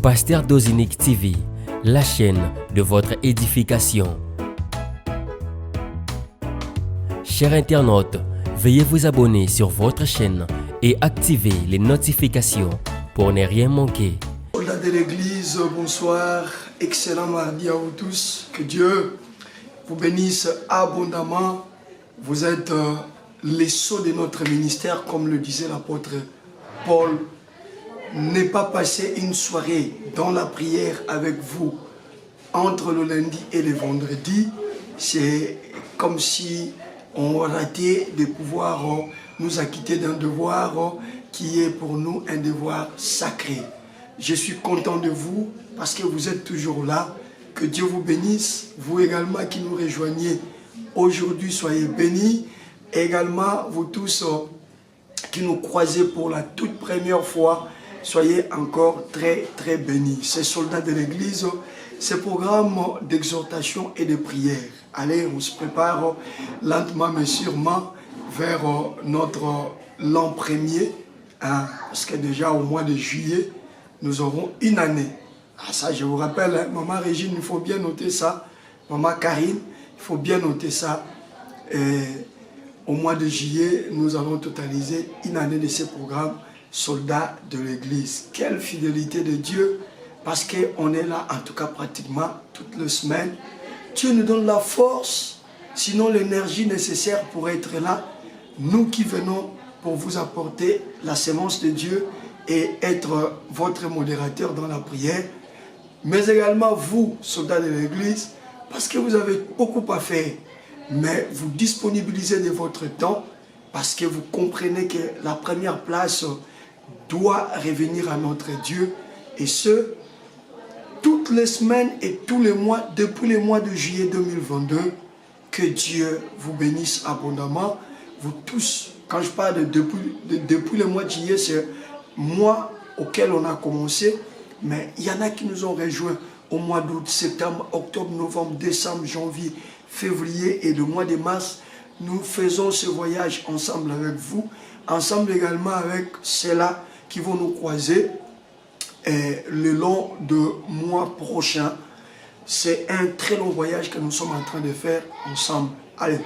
Pasteur Dozinique TV, la chaîne de votre édification. Chers internautes, veuillez vous abonner sur votre chaîne et activer les notifications pour ne rien manquer. Soldats de l'église, bonsoir, excellent mardi à vous tous, que Dieu vous bénisse abondamment. Vous êtes les sceaux de notre ministère, comme le disait l'apôtre Paul. Ne pas passer une soirée dans la prière avec vous entre le lundi et le vendredi, c'est comme si on ratait de pouvoir nous acquitter d'un devoir qui est pour nous un devoir sacré. Je suis content de vous parce que vous êtes toujours là. Que Dieu vous bénisse. Vous également qui nous rejoignez aujourd'hui, soyez bénis. Également, vous tous qui nous croisez pour la toute première fois, soyez encore très très bénis. Ces soldats de l'église, ces programmes d'exhortation et de prière. Allez, on se prépare lentement mais sûrement vers notre l'an premier. Parce que déjà au mois de juillet, nous aurons une année. Ça, je vous rappelle, hein, Maman Régine, il faut bien noter ça. Maman Karine, il faut bien noter ça. Et au mois de juillet, nous allons totaliser une année de ces programmes soldats de l'église. Quelle fidélité de Dieu, parce qu'on est là, en tout cas pratiquement toutes les semaines. Dieu nous donne la force, sinon l'énergie nécessaire pour être là. Nous qui venons pour vous apporter la sémence de Dieu et être votre modérateur dans la prière, mais également vous, soldats de l'église, parce que vous avez beaucoup à faire, mais vous disponibilisez de votre temps parce que vous comprenez que la première place doit revenir à notre Dieu, et ce, toutes les semaines et tous les mois, depuis le mois de juillet 2022, que Dieu vous bénisse abondamment. Vous tous, quand je parle depuis le mois de juillet, c'est mois auquel on a commencé, mais il y en a qui nous ont rejoints au mois d'août, septembre, octobre, novembre, décembre, janvier, février et le mois de mars. Nous faisons ce voyage ensemble avec vous, ensemble également avec ceux-là qui vont nous croiser le long de mois prochain. C'est un très long voyage que nous sommes en train de faire ensemble. Allez,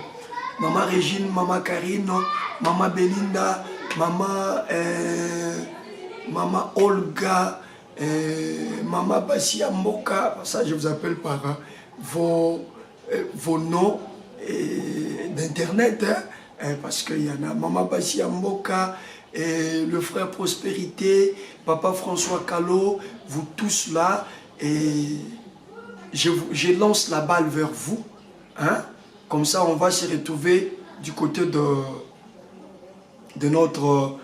Maman Régine, Maman Karine, Maman Belinda, Maman Olga, Maman Bassia Mboka, ça je vous appelle par vos noms d'internet, hein, parce qu'il y en a Maman Bassia Mboka, et le frère Prospérité, Papa François Callot, vous tous là, et je lance la balle vers vous, hein, comme ça on va se retrouver du côté de notre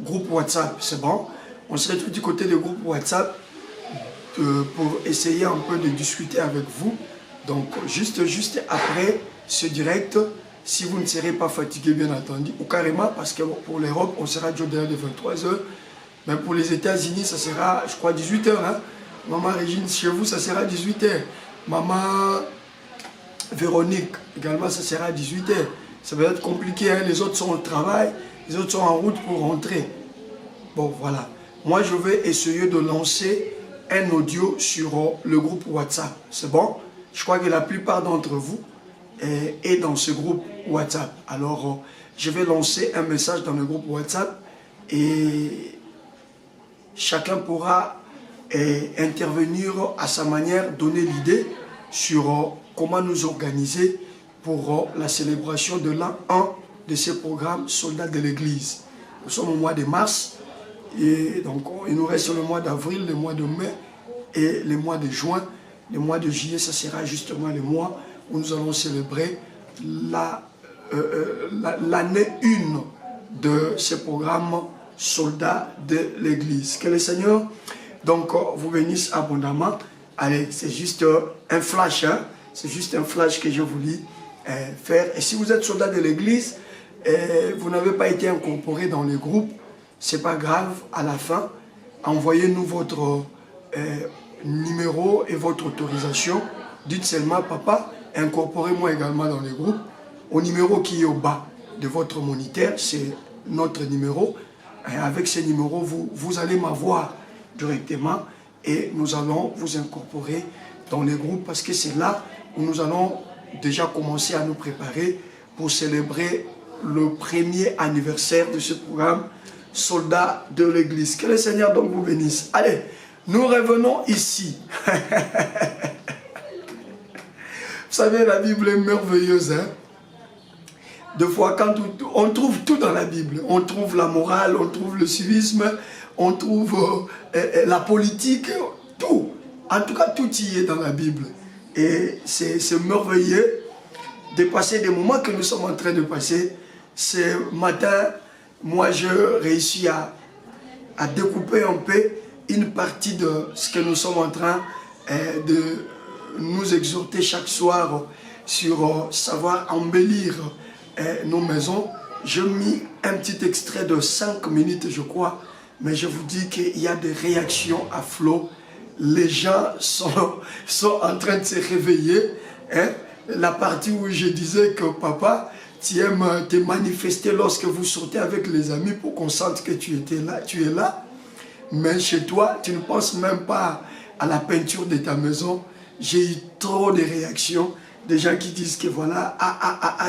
groupe WhatsApp, c'est bon? On se retrouve du côté du groupe WhatsApp pour essayer un peu de discuter avec vous. Donc juste après ce direct, si vous ne serez pas fatigué bien entendu, ou carrément parce que pour l'Europe on sera déjà de 23h, mais pour les États-Unis ça sera je crois 18h, hein? Maman Régine, chez vous ça sera 18h, Maman Véronique également ça sera 18h. Ça va être compliqué, hein? Les autres sont au travail, les autres sont en route pour rentrer. Bon voilà, moi je vais essayer de lancer un audio sur le groupe WhatsApp, c'est bon? Je crois que la plupart d'entre vous est dans ce groupe WhatsApp. Alors, je vais lancer un message dans le groupe WhatsApp et chacun pourra intervenir à sa manière, donner l'idée sur comment nous organiser pour la célébration de l'an 1 de ces programmes soldats de l'église. Nous sommes au mois de mars et donc il nous reste le mois d'avril, le mois de mai et le mois de juin. Le mois de juillet, ça sera justement le mois où nous allons célébrer l'année 1 de ce programme soldats de l'église. Que le Seigneur donc vous bénisse abondamment. Allez, c'est juste un flash, hein? C'est juste un flash que je voulais faire. Et si vous êtes soldat de l'église, vous n'avez pas été incorporé dans le groupe, c'est pas grave, à la fin, envoyez-nous votre numéro et votre autorisation. Dites seulement, papa, incorporez-moi également dans le groupe. Au numéro qui est au bas de votre moniteur, c'est notre numéro. Et avec ce numéro, vous allez m'avoir directement et nous allons vous incorporer dans les groupes parce que c'est là où nous allons déjà commencer à nous préparer pour célébrer le premier anniversaire de ce programme Soldats de l'Église. Que le Seigneur donc vous bénisse. Allez, nous revenons ici. Vous savez, la Bible est merveilleuse, hein? Deux fois, quand on trouve tout dans la Bible, on trouve la morale, on trouve le civisme, on trouve la politique, tout. En tout cas, tout y est dans la Bible. Et c'est merveilleux de passer des moments que nous sommes en train de passer. Ce matin, moi, je réussis à découper un peu une partie de ce que nous sommes en train de nous exhorter chaque soir sur savoir embellir nos maisons. J'ai mis un petit extrait de 5 minutes, je crois, mais je vous dis qu'il y a des réactions à flot. Les gens sont en train de se réveiller. Hein? La partie où je disais que papa, tu aimes te manifester lorsque vous sortez avec les amis pour qu'on sente que tu es là. Mais chez toi, tu ne penses même pas à la peinture de ta maison. J'ai eu trop de réactions. Des gens qui disent que voilà,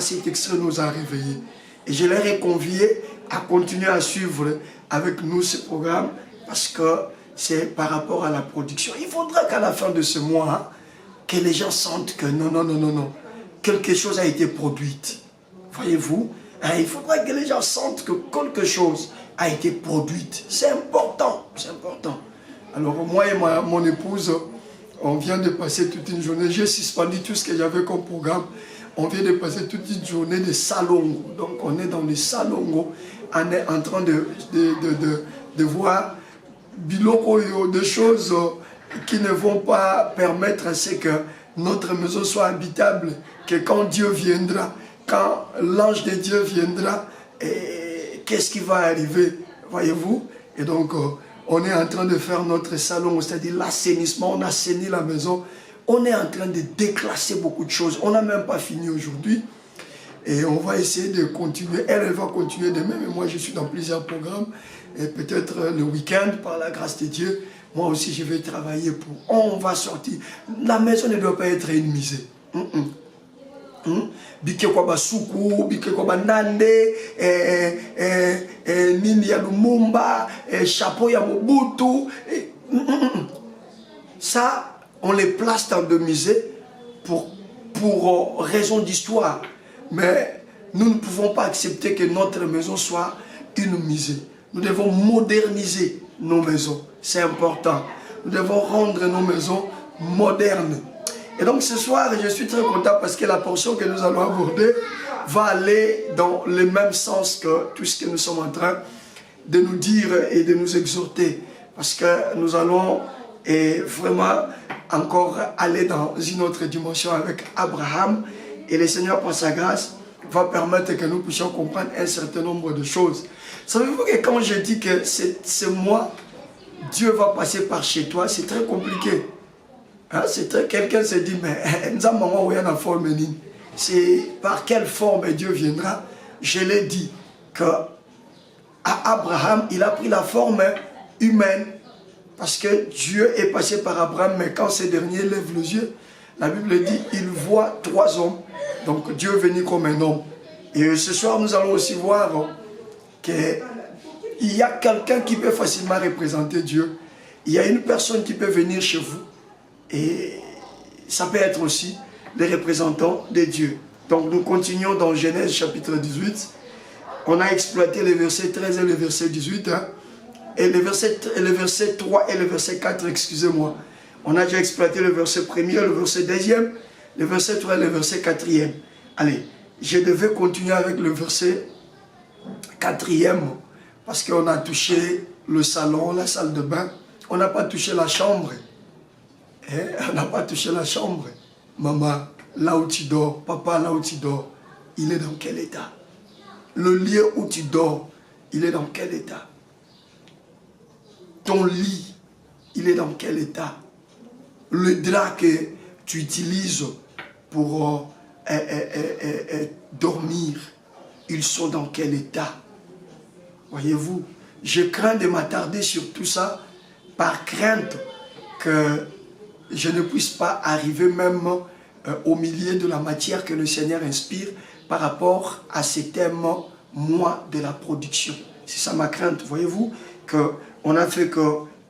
cet extrait nous a réveillés. Et je leur ai convié à continuer à suivre avec nous ce programme parce que c'est par rapport à la production. Il faudra qu'à la fin de ce mois, hein, que les gens sentent que non, quelque chose a été produit. Voyez-vous, hein, il faudra que les gens sentent que quelque chose a été produit. C'est important, c'est important. Alors moi et mon épouse, on vient de passer toute une journée, j'ai suspendu tout ce que j'avais comme programme. On vient de passer toute une journée de salongo. Donc on est dans les salongo, on est en train de voir des choses qui ne vont pas permettre à ce que notre maison soit habitable, que quand Dieu viendra, quand l'ange de Dieu viendra, qu'est-ce qui va arriver, voyez-vous? Et donc on est en train de faire notre salon, c'est-à-dire l'assainissement, on assainit la maison, on est en train de déclasser beaucoup de choses, on n'a même pas fini aujourd'hui, et on va essayer de continuer, elle va continuer demain, mais moi je suis dans plusieurs programmes, et peut-être le week-end, par la grâce de Dieu, moi aussi je vais travailler pour, on va sortir, la maison ne doit pas être une musée. Bike kwa basuku, bike kwa banande, nini ya Lumumba, chapeau ya Mobutu. Ça, on les place dans des musées pour raison d'histoire. Mais nous ne pouvons pas accepter que notre maison soit une musée. Nous devons moderniser nos maisons. C'est important. Nous devons rendre nos maisons modernes. Et donc ce soir, je suis très content parce que la portion que nous allons aborder va aller dans le même sens que tout ce que nous sommes en train de nous dire et de nous exhorter. Parce que nous allons vraiment encore aller dans une autre dimension avec Abraham. Et le Seigneur, par sa grâce, va permettre que nous puissions comprendre un certain nombre de choses. Savez-vous que quand je dis que c'est moi, Dieu va passer par chez toi, c'est très compliqué. Hein, quelqu'un se dit, mais c'est par quelle forme Dieu viendra? Je l'ai dit que à Abraham, il a pris la forme humaine parce que Dieu est passé par Abraham, mais quand ce dernier lève les yeux, la Bible dit, il voit 3 hommes. Donc Dieu est venu comme un homme. Et ce soir, nous allons aussi voir qu'il y a quelqu'un qui peut facilement représenter Dieu. Il y a une personne qui peut venir chez vous. Et ça peut être aussi les représentants de Dieu. Donc nous continuons dans Genèse chapitre 18. On a exploité les versets 13 et le verset 18. Hein, et le verset 3 et le verset 4, excusez-moi. On a déjà exploité le verset 1er, le verset 2e, le verset 3 et le verset 4e. Allez, je devais continuer avec le verset 4e parce qu'on a touché le salon, la salle de bain. On n'a pas touché la chambre. On n'a pas touché la chambre. Maman, là où tu dors, papa, là où tu dors, il est dans quel état? Le lieu où tu dors, il est dans quel état? Ton lit, il est dans quel état? Le drap que tu utilises pour dormir, ils sont dans quel état? Voyez-vous, je crains de m'attarder sur tout ça par crainte que je ne puisse pas arriver même au milieu de la matière que le Seigneur inspire par rapport à ces thèmes, moi, de la production. C'est ça ma crainte. Voyez-vous qu'on a fait que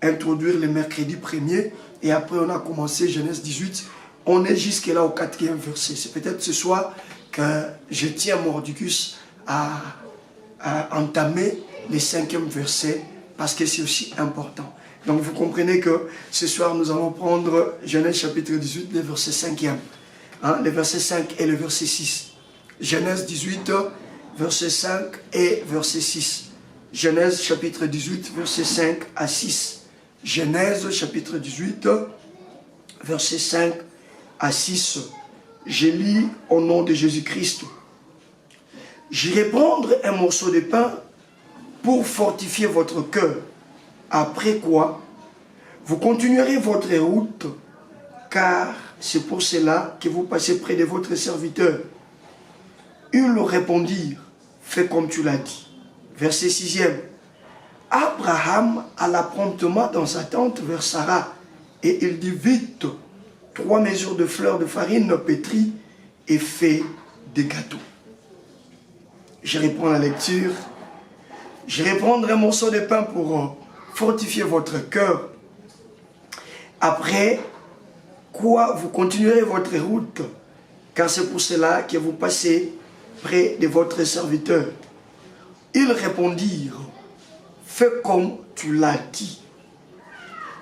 introduire le mercredi premier et après on a commencé Genèse 18. On est jusque là au 4e verset. C'est peut-être ce soir que je tiens Mordicus à entamer les 5e versets parce que c'est aussi important. Donc vous comprenez que ce soir nous allons prendre Genèse chapitre 18, le verset 5e. Le verset 5 et le verset 6. Genèse 18, verset 5 et verset 6. Genèse chapitre 18, verset 5 à 6. Genèse chapitre 18, verset 5 à 6. Je lis au nom de Jésus-Christ. J'irai prendre un morceau de pain pour fortifier votre cœur. Après quoi, vous continuerez votre route, car c'est pour cela que vous passez près de votre serviteur. Ils leur répondirent, fais comme tu l'as dit. Verset 6e. Abraham alla promptement dans sa tente vers Sarah, et il dit vite, 3 mesures de fleurs de farine pétrie et fait des gâteaux. Je reprends la lecture. Je vais prendre un morceau de pain pour fortifier votre cœur. Après quoi, vous continuerez votre route, car c'est pour cela que vous passez près de votre serviteur. Ils répondirent, fais comme tu l'as dit.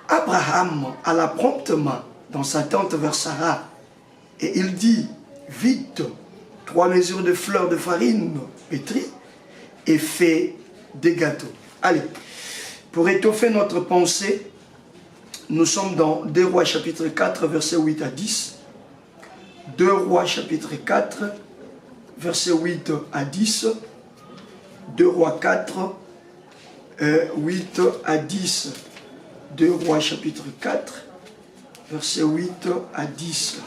Abraham alla promptement dans sa tente vers Sarah, et il dit, vite, 3 mesures de fleurs de farine pétrie, et fait des gâteaux. Allez, pour étoffer notre pensée, nous sommes dans 2 Rois chapitre 4, versets 8 à 10. 2 Rois chapitre 4, versets 8 à 10. 2 Rois 4, 8 à 10. 2 Rois chapitre 4, versets 8 à 10.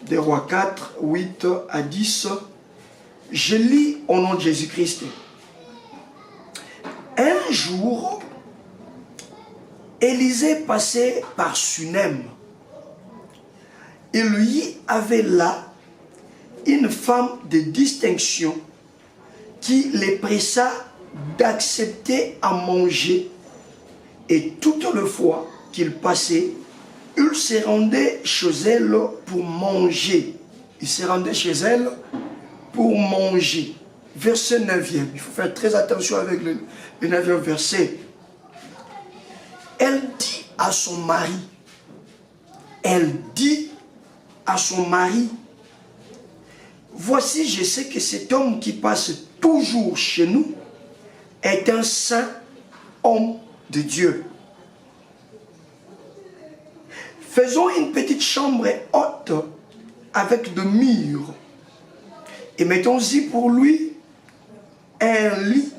2 Rois 4, 8 à 10. Je lis au nom de Jésus-Christ. Un jour, Élisée passait par Sunem. Il y avait là une femme de distinction qui les pressa d'accepter à manger, et toutes les fois qu'il passait, il se rendait chez elle pour manger. Il se rendait chez elle pour manger. Verset 9e. Il faut faire très attention avec le 9e verset. Elle dit à son mari, voici, je sais que cet homme qui passe toujours chez nous est un saint homme de Dieu. Faisons une petite chambre haute avec de murs et mettons-y pour lui un lit,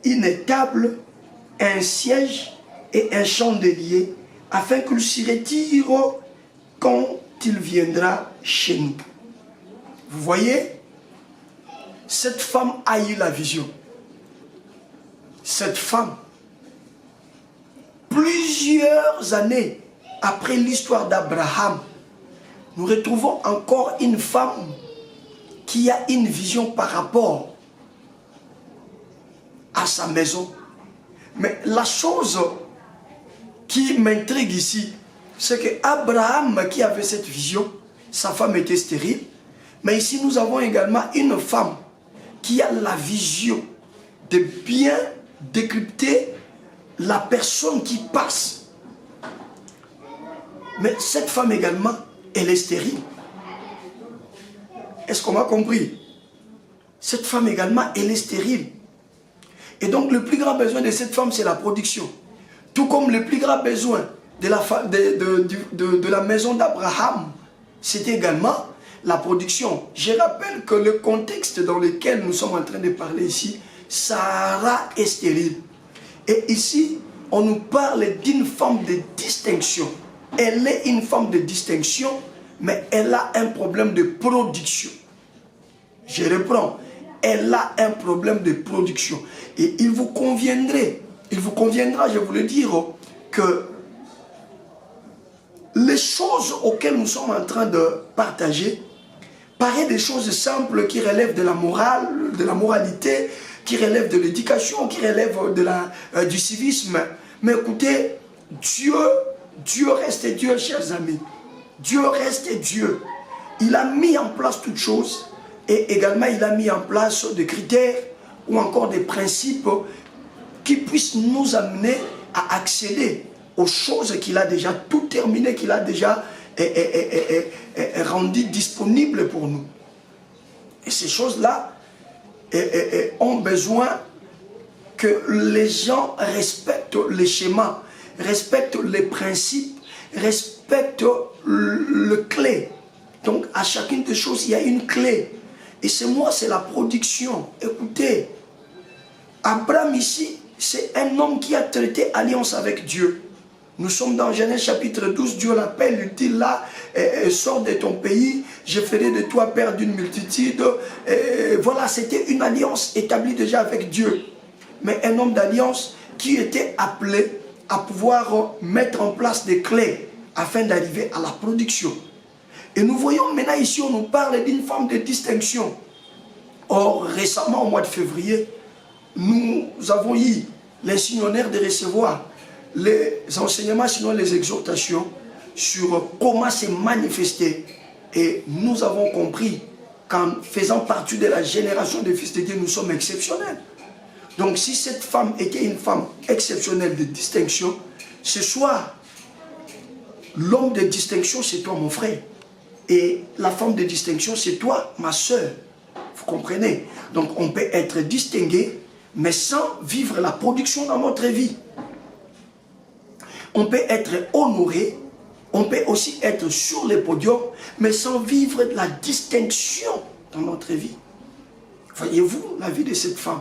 une table, un siège et un chandelier, afin qu'il s'y retire quand il viendra chez nous. Vous voyez, cette femme a eu la vision. Cette femme, plusieurs années après l'histoire d'Abraham, nous retrouvons encore une femme qui a une vision par rapport à sa maison. Mais la chose qui m'intrigue ici, c'est que Abraham qui avait cette vision, sa femme était stérile. Mais ici nous avons également une femme qui a la vision de bien décrypter la personne qui passe. Mais cette femme également, elle est stérile. Est-ce qu'on m'a compris? Cette femme également, elle est stérile. Et donc le plus grand besoin de cette femme, c'est la production. Tout comme le plus grand besoin de la maison d'Abraham, c'était également la production. Je rappelle que le contexte dans lequel nous sommes en train de parler ici, Sarah est stérile. Et ici, on nous parle d'une femme de distinction. Elle est une femme de distinction, mais elle a un problème de production. Je reprends. Elle a un problème de production. Et il vous conviendra, je vous le dire, que les choses auxquelles nous sommes en train de partager paraissent des choses simples qui relèvent de la morale, de la moralité, qui relèvent de l'éducation, qui relèvent du civisme. Mais écoutez, Dieu reste Dieu, chers amis. Dieu reste Dieu. Il a mis en place toutes choses et également il a mis en place des critères ou encore des principes qui puissent nous amener à accéder aux choses qu'il a déjà tout terminé, qu'il a déjà rendu disponibles pour nous. Et ces choses-là ont besoin que les gens respectent les schémas, respectent les principes, respectent le clé. Donc à chacune des choses, il y a une clé. Et c'est la production. Écoutez, Abraham ici, c'est un homme qui a traité alliance avec Dieu. Nous sommes dans Genèse chapitre 12, Dieu l'appelle, il dit là, sors de ton pays, je ferai de toi père d'une multitude. Voilà, c'était une alliance établie déjà avec Dieu. Mais un homme d'alliance qui était appelé à pouvoir mettre en place des clés afin d'arriver à la production. Et nous voyons maintenant ici, on nous parle d'une forme de distinction. Or, récemment, au mois de février, nous avons eu l'insignaire de recevoir les enseignements, sinon les exhortations sur comment se manifester. Et nous avons compris qu'en faisant partie de la génération des fils de Dieu, nous sommes exceptionnels. Donc si cette femme était une femme exceptionnelle de distinction, ce soir, l'homme de distinction, c'est toi mon frère. Et la femme de distinction, c'est toi ma soeur. Vous comprenez? Donc on peut être distingué, mais sans vivre la production dans notre vie. On peut être honoré, on peut aussi être sur le podium, mais sans vivre de la distinction dans notre vie. Voyez-vous la vie de cette femme?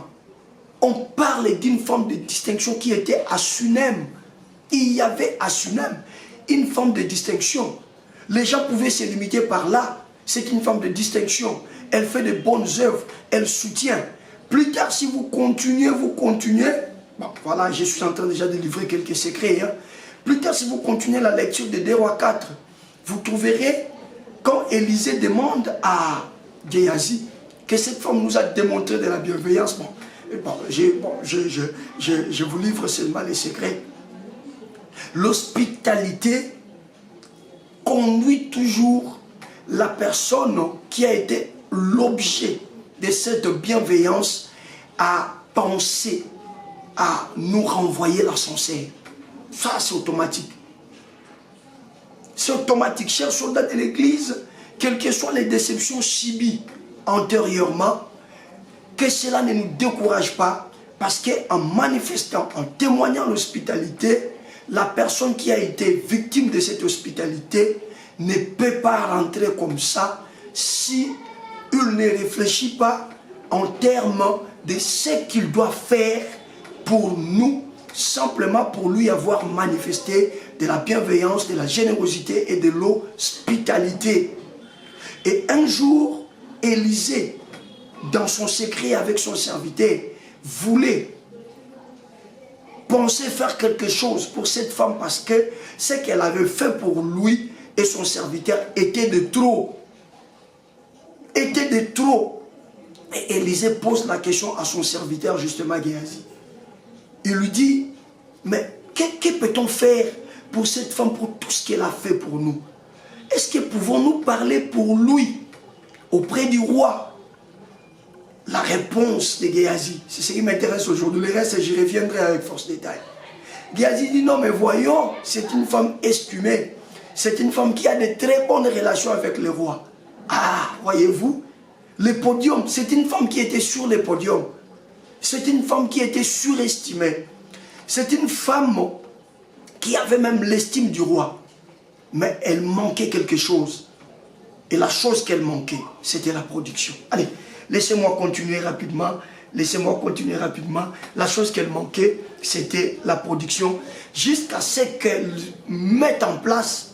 On parle d'une forme de distinction qui était à Sunem. Il y avait à Sunem une forme de distinction. Les gens pouvaient se limiter par là. C'est une forme de distinction. Elle fait de bonnes œuvres, elle soutient. Plus tard, si vous continuez, bon, voilà, je suis en train déjà de livrer quelques secrets. Hein. Plus tard, si vous continuez la lecture de 2 Rois 4, vous trouverez quand Élisée demande à Géasi que cette femme nous a démontré de la bienveillance. Je vous livre seulement les secrets. L'hospitalité conduit toujours la personne qui a été l'objet de cette bienveillance à penser, à nous renvoyer l'ascenseur. Ça, c'est automatique. C'est automatique. Chers soldats de l'Église, quelles que soient les déceptions subies antérieurement, que cela ne nous décourage pas, parce qu'en manifestant, en témoignant l'hospitalité, la personne qui a été victime de cette hospitalité ne peut pas rentrer comme ça si il ne réfléchit pas en termes de ce qu'il doit faire pour nous, simplement pour lui avoir manifesté de la bienveillance, de la générosité et de l'hospitalité. Et un jour, Élisée, dans son secret avec son serviteur, voulait penser faire quelque chose pour cette femme parce que ce qu'elle avait fait pour lui et son serviteur était de trop. Était de trop. Et Élisée pose la question à son serviteur, justement, Géasi. Il lui dit, mais que peut-on faire pour cette femme, pour tout ce qu'elle a fait pour nous? Est-ce que pouvons-nous parler pour lui auprès du roi? La réponse de Géasi, c'est ce qui m'intéresse aujourd'hui. Le reste, j'y reviendrai avec force détail. Géasi dit, non mais voyons, c'est une femme estimée. C'est une femme qui a de très bonnes relations avec le roi. Ah, voyez-vous, le podium, c'est une femme qui était sur le podium. C'est une femme qui était surestimée. C'est une femme qui avait même l'estime du roi. Mais elle manquait quelque chose. Et la chose qu'elle manquait, c'était la production. Allez, laissez-moi continuer rapidement. Laissez-moi continuer rapidement. La chose qu'elle manquait, c'était la production. Jusqu'à ce qu'elle mette en place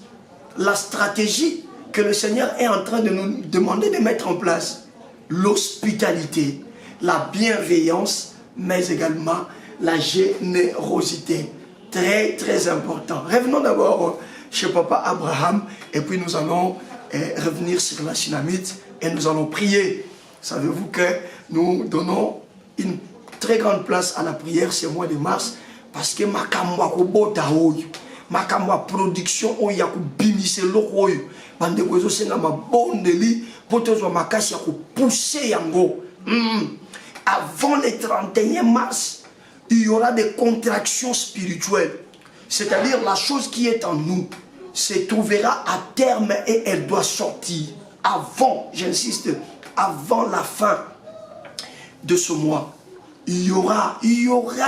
la stratégie que le Seigneur est en train de nous demander de mettre en place. L'hospitalité, la bienveillance, mais également la générosité. très très important. Revenons d'abord chez papa Abraham et puis nous allons revenir sur la Shunammite et nous allons prier. Savez-vous que nous donnons une très grande place à la prière ce mois de mars parce que makamwa kobota oyo, makamwa production oyo ya kubimise loko oyo, bande kozo senga mabondeli potozo makasi ya pousser yango. Avant le 31 mars, il y aura des contractions spirituelles. C'est-à-dire la chose qui est en nous se trouvera à terme et elle doit sortir avant, j'insiste, avant la fin de ce mois. Il y aura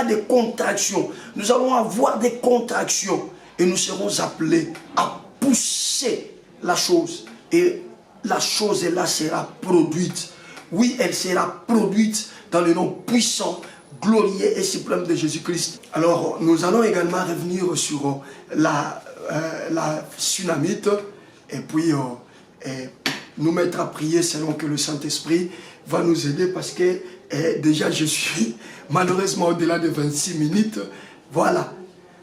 des contractions. Nous allons avoir des contractions et nous serons appelés à pousser la chose. Et la chose là sera produite. Oui, elle sera produite dans le nom puissant, glorieux et suprême de Jésus-Christ. Alors, nous allons également revenir sur la Shunammite et puis nous mettre à prier selon que le Saint-Esprit va nous aider parce que déjà je suis malheureusement au-delà de 26 minutes. Voilà.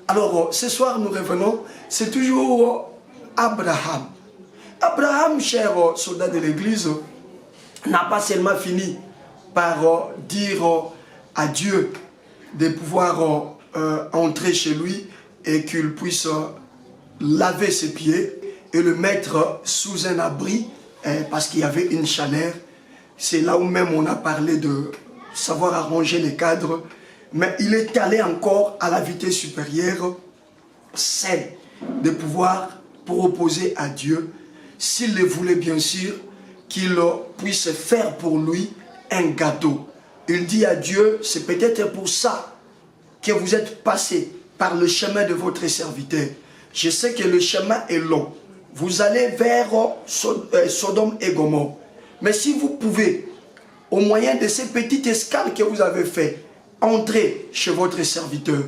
Alors, ce soir, nous revenons. C'est toujours Abraham. Abraham, cher soldat de l'Église, n'a pas seulement fini par dire à Dieu de pouvoir entrer chez lui et qu'il puisse laver ses pieds et le mettre sous un abri parce qu'il y avait une chaleur. C'est là où même on a parlé de savoir arranger les cadres. Mais il est allé encore à la vitesse supérieure, celle de pouvoir proposer à Dieu, s'il le voulait bien sûr, qu'il puisse faire pour lui un gâteau. Il dit à Dieu, c'est peut-être pour ça que vous êtes passé par le chemin de votre serviteur. Je sais que le chemin est long. Vous allez vers Sodome et Gomorrhe. Mais si vous pouvez, au moyen de ces petites escales que vous avez fait, entrer chez votre serviteur,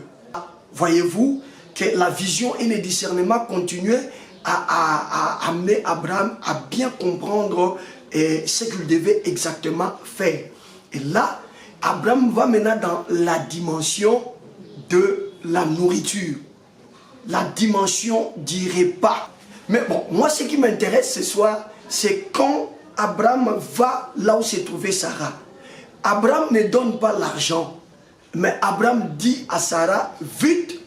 voyez-vous que la vision et le discernement continuaient à amener Abraham à bien comprendre ce qu'il devait exactement faire. Et là, Abraham va maintenant dans la dimension de la nourriture, la dimension du repas. Mais bon, moi ce qui m'intéresse ce soir, c'est quand Abraham va là où se trouvait Sarah. Abraham ne donne pas l'argent, mais Abraham dit à Sarah, vite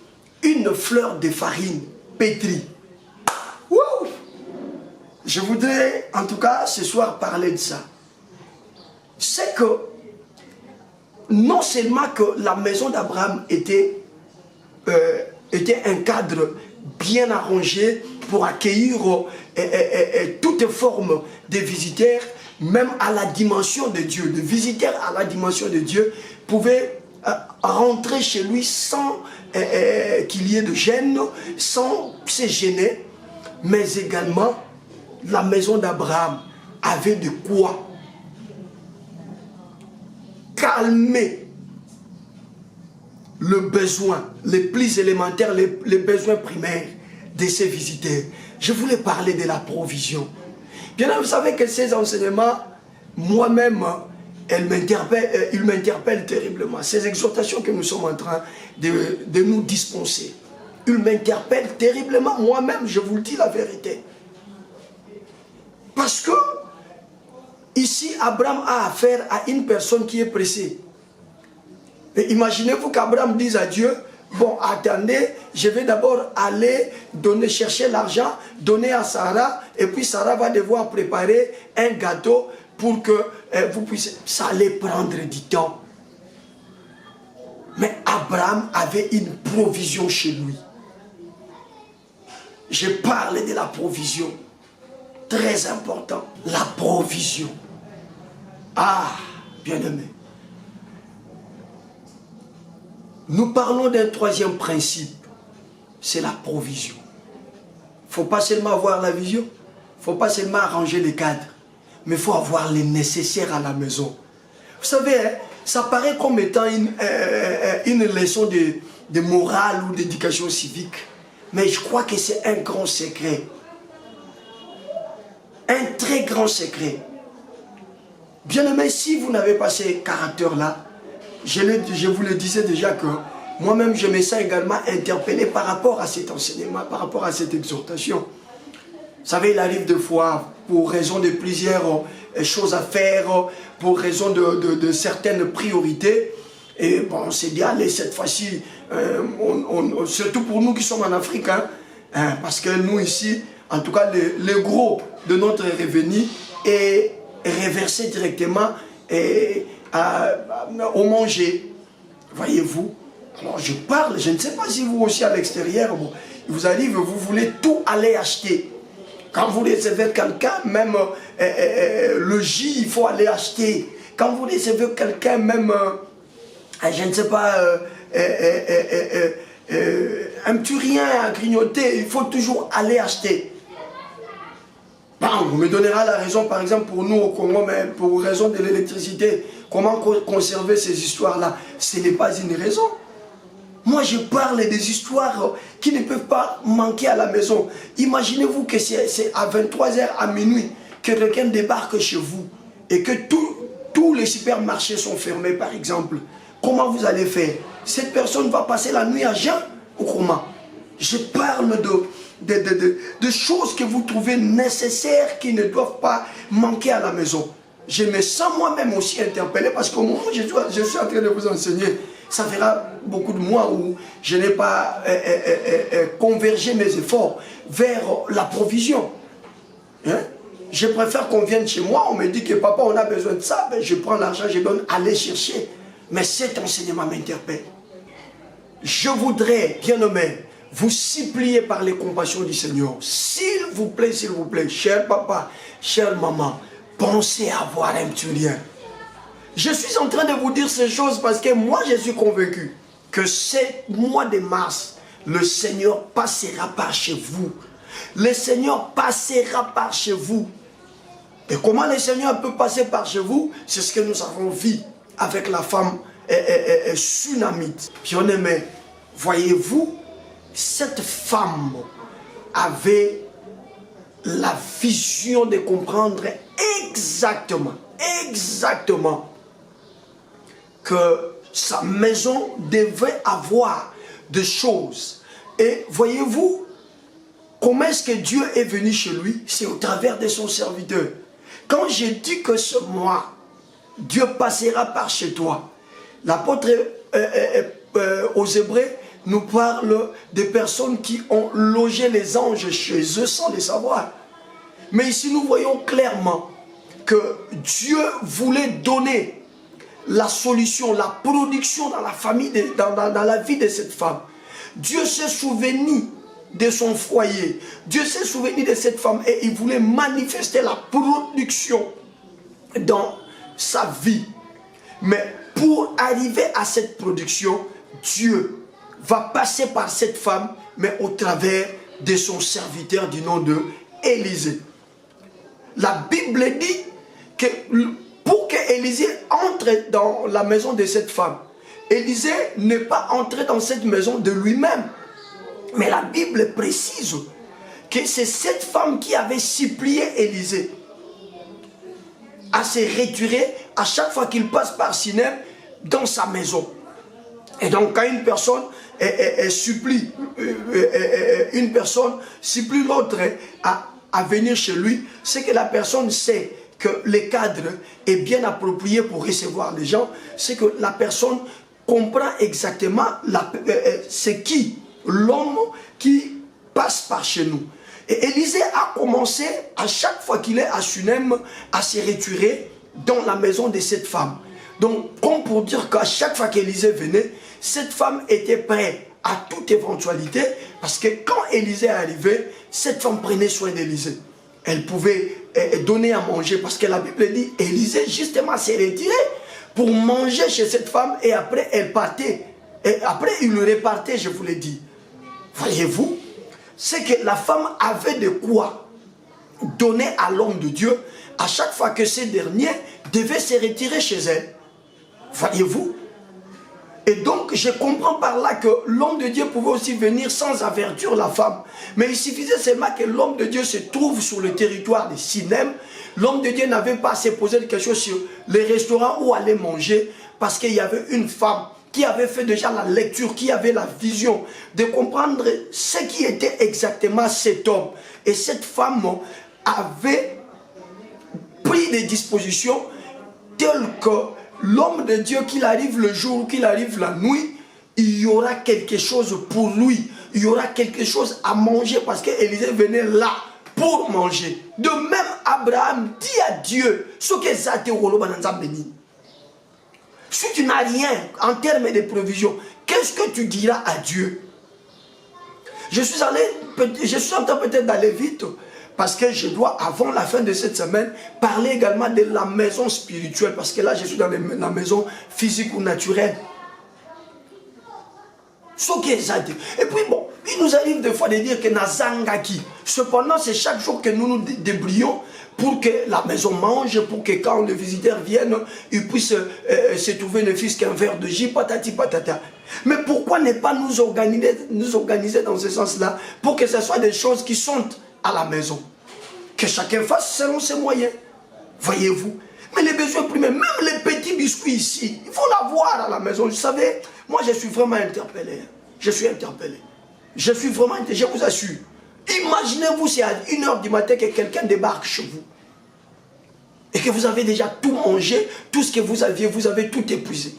une fleur de farine pétrie. Wow! Je voudrais en tout cas ce soir parler de ça. C'est que non seulement que la maison d'Abraham était un cadre bien arrangé pour accueillir toutes formes de visiteurs, même à la dimension de Dieu. Les visiteurs à la dimension de Dieu pouvaient rentrer chez lui sans qu'il y ait de gêne, sans se gêner, mais également la maison d'Abraham avait de quoi calmer le besoin, les plus élémentaires, les besoins primaires de ces visiteurs. Je voulais parler de la provision. Bien, vous savez que ces enseignements, moi-même, ils m'interpellent terriblement. Ces exhortations que nous sommes en train de nous dispenser, ils m'interpellent terriblement. Moi-même, je vous le dis la vérité. Parce que ici, Abraham a affaire à une personne qui est pressée. Et imaginez-vous qu'Abraham dise à Dieu, bon, attendez, je vais d'abord aller chercher l'argent, donner à Sarah, et puis Sarah va devoir préparer un gâteau pour que vous puissiez... Ça allait prendre du temps. Mais Abraham avait une provision chez lui. Je parle de la provision. Très important. La provision. Ah, bien-aimé. Nous parlons d'un troisième principe. C'est la provision. Il ne faut pas seulement avoir la vision. Il ne faut pas seulement arranger les cadres. Mais il faut avoir les nécessaires à la maison. Vous savez, hein, ça paraît comme étant une leçon de morale ou d'éducation civique. Mais je crois que c'est un grand secret. Un très grand secret. Bien aimé, si vous n'avez pas ces caractères-là, je vous le disais déjà que moi-même je me sens également interpellé par rapport à cet enseignement, par rapport à cette exhortation. Vous savez, il arrive des fois, pour raison de plusieurs choses à faire, pour raison de certaines priorités, et bon, on s'est dit, allez, cette fois-ci, surtout pour nous qui sommes en Afrique, parce que nous ici, en tout cas, le gros de notre revenu est reversé directement au manger. Voyez-vous? Alors je parle, je ne sais pas si vous aussi à l'extérieur, bon, il vous arrive, vous voulez tout aller acheter. Quand vous recevez quelqu'un, même le jus, il faut aller acheter. Quand vous recevez quelqu'un, même, je ne sais pas, un petit rien à grignoter, il faut toujours aller acheter. Bon, vous me donnerez la raison, par exemple, pour nous au Congo, mais pour raison de l'électricité, comment conserver ces histoires-là? Ce n'est pas une raison. Moi, je parle des histoires qui ne peuvent pas manquer à la maison. Imaginez-vous que c'est à 23h à minuit que quelqu'un débarque chez vous et que tous les supermarchés sont fermés, par exemple. Comment vous allez faire? Cette personne va passer la nuit à jeun ou comment? Je parle de choses que vous trouvez nécessaires qui ne doivent pas manquer à la maison. Je me sens moi-même aussi interpellé parce qu'au moment où je suis en train de vous enseigner, ça fera beaucoup de mois où je n'ai pas convergé mes efforts vers la provision. Hein? Je préfère qu'on vienne chez moi, on me dit que papa, on a besoin de ça, ben je prends l'argent, je donne, allez chercher. Mais cet enseignement m'interpelle. Je voudrais, bien-aimé, vous supplier par les compassions du Seigneur. S'il vous plaît, cher papa, chère maman, pensez à avoir un petit rien. Je suis en train de vous dire ces choses parce que moi, je suis convaincu que ce mois de mars, le Seigneur passera par chez vous. Le Seigneur passera par chez vous. Et comment le Seigneur peut passer par chez vous? C'est ce que nous avons vu avec la femme Sunamite. Bien-aimé, voyez-vous, cette femme avait la vision de comprendre exactement que sa maison devait avoir des choses. Et voyez-vous, comment est-ce que Dieu est venu chez lui? C'est au travers de son serviteur. Quand j'ai dit que ce mois, Dieu passera par chez toi, l'apôtre aux Hébreux nous parle des personnes qui ont logé les anges chez eux sans le savoir. Mais ici nous voyons clairement que Dieu voulait donner la solution, la production dans la famille, dans la vie de cette femme. Dieu s'est souvenu de son foyer. Dieu s'est souvenu de cette femme et il voulait manifester la production dans sa vie. Mais pour arriver à cette production, Dieu va passer par cette femme, mais au travers de son serviteur du nom de Élisée. La Bible dit que pour que Élisée entre dans la maison de cette femme, Élisée n'est pas entré dans cette maison de lui-même. Mais la Bible précise que c'est cette femme qui avait supplié Élisée à se retirer à chaque fois qu'il passe par Sinem dans sa maison. Et donc quand une personne supplie l'autre à venir chez lui, c'est que la personne sait que le cadre est bien approprié pour recevoir les gens, c'est que la personne comprend exactement c'est qui l'homme qui passe par chez nous. Et Élisée a commencé, à chaque fois qu'il est à Sunem, à se retirer dans la maison de cette femme. Donc, comme pour dire qu'à chaque fois qu'Élisée venait, cette femme était prête à toute éventualité, parce que quand Élisée arrivait, cette femme prenait soin d'Élisée. Elle pouvait donner à manger, parce que la Bible dit, Élisée justement s'est retiré pour manger chez cette femme, et après elle partait. Et après il le repartait, je vous l'ai dit. Voyez-vous, c'est que la femme avait de quoi donner à l'homme de Dieu à chaque fois que ce dernier devait se retirer chez elle. Voyez-vous? Et donc je comprends par là que l'homme de Dieu pouvait aussi venir sans avertir la femme. Mais il suffisait seulement que l'homme de Dieu se trouve sur le territoire de Sinem. L'homme de Dieu n'avait pas à se poser quelque chose sur les restaurants où aller manger, parce qu'il y avait une femme qui avait fait déjà la lecture, qui avait la vision de comprendre ce qui était exactement cet homme. Et cette femme avait pris des dispositions telles que l'homme de Dieu, qu'il arrive le jour, qu'il arrive la nuit, il y aura quelque chose pour lui. Il y aura quelque chose à manger parce qu'Élisée venait là pour manger. De même, Abraham dit à Dieu, ce que ça te béni. Si tu n'as rien en termes de provision, qu'est-ce que tu diras à Dieu? Je suis en train peut-être d'aller vite parce que je dois, avant la fin de cette semaine, parler également de la maison spirituelle parce que là, je suis dans la maison physique ou naturelle. Et puis bon, il nous arrive des fois de dire que Nazangaki. Cependant, c'est chaque jour que nous nous débrouillons pour que la maison mange, pour que quand les visiteurs viennent, ils puissent se trouver ne fût-ce qu'un verre de jus, patati patata. Mais pourquoi ne pas nous organiser dans ce sens-là, pour que ce soit des choses qui sont à la maison, que chacun fasse selon ses moyens, voyez-vous. Mais les besoins primaires, même les petits biscuits ici, il faut l'avoir à la maison. Vous savez, moi je suis vraiment interpellé. Je suis interpellé. Je suis vraiment interpellé, je vous assure. Imaginez-vous, c'est à 1 h du matin que quelqu'un débarque chez vous. Et que vous avez déjà tout mangé, tout ce que vous avez tout épuisé.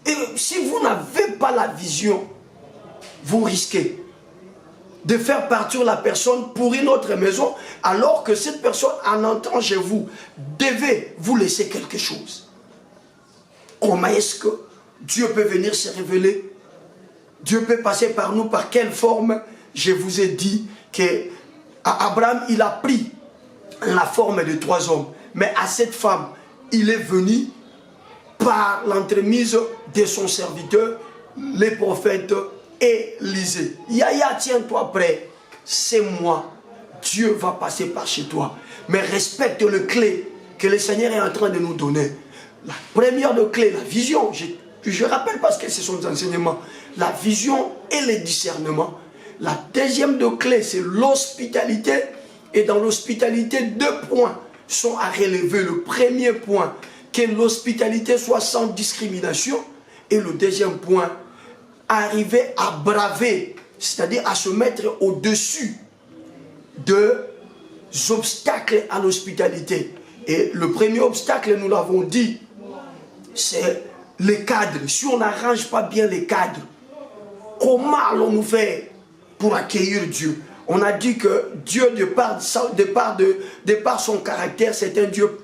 Et si vous n'avez pas la vision, vous risquez de faire partir la personne pour une autre maison, alors que cette personne, en entrant chez vous, devait vous laisser quelque chose. Comment est-ce que Dieu peut venir se révéler? Dieu peut passer par nous, par quelle forme? Je vous ai dit qu'Abraham, il a pris la forme de 3 hommes. Mais à cette femme, il est venu par l'entremise de son serviteur, les prophètes Élisée. Yaya, tiens-toi prêt. C'est moi. Dieu va passer par chez toi. Mais respecte le clé que le Seigneur est en train de nous donner. La première de clé, la vision. Je rappelle parce que ce sont des enseignements. La vision et le discernement. La deuxième de clé, c'est l'hospitalité. Et dans l'hospitalité, 2 points sont à relever. Le premier point, que l'hospitalité soit sans discrimination. Et le deuxième point, arriver à braver, c'est-à-dire à se mettre au-dessus des obstacles à l'hospitalité. Et le premier obstacle, nous l'avons dit, c'est les cadres. Si on n'arrange pas bien les cadres, comment allons-nous faire pour accueillir Dieu? On a dit que Dieu, de par son caractère, c'est un Dieu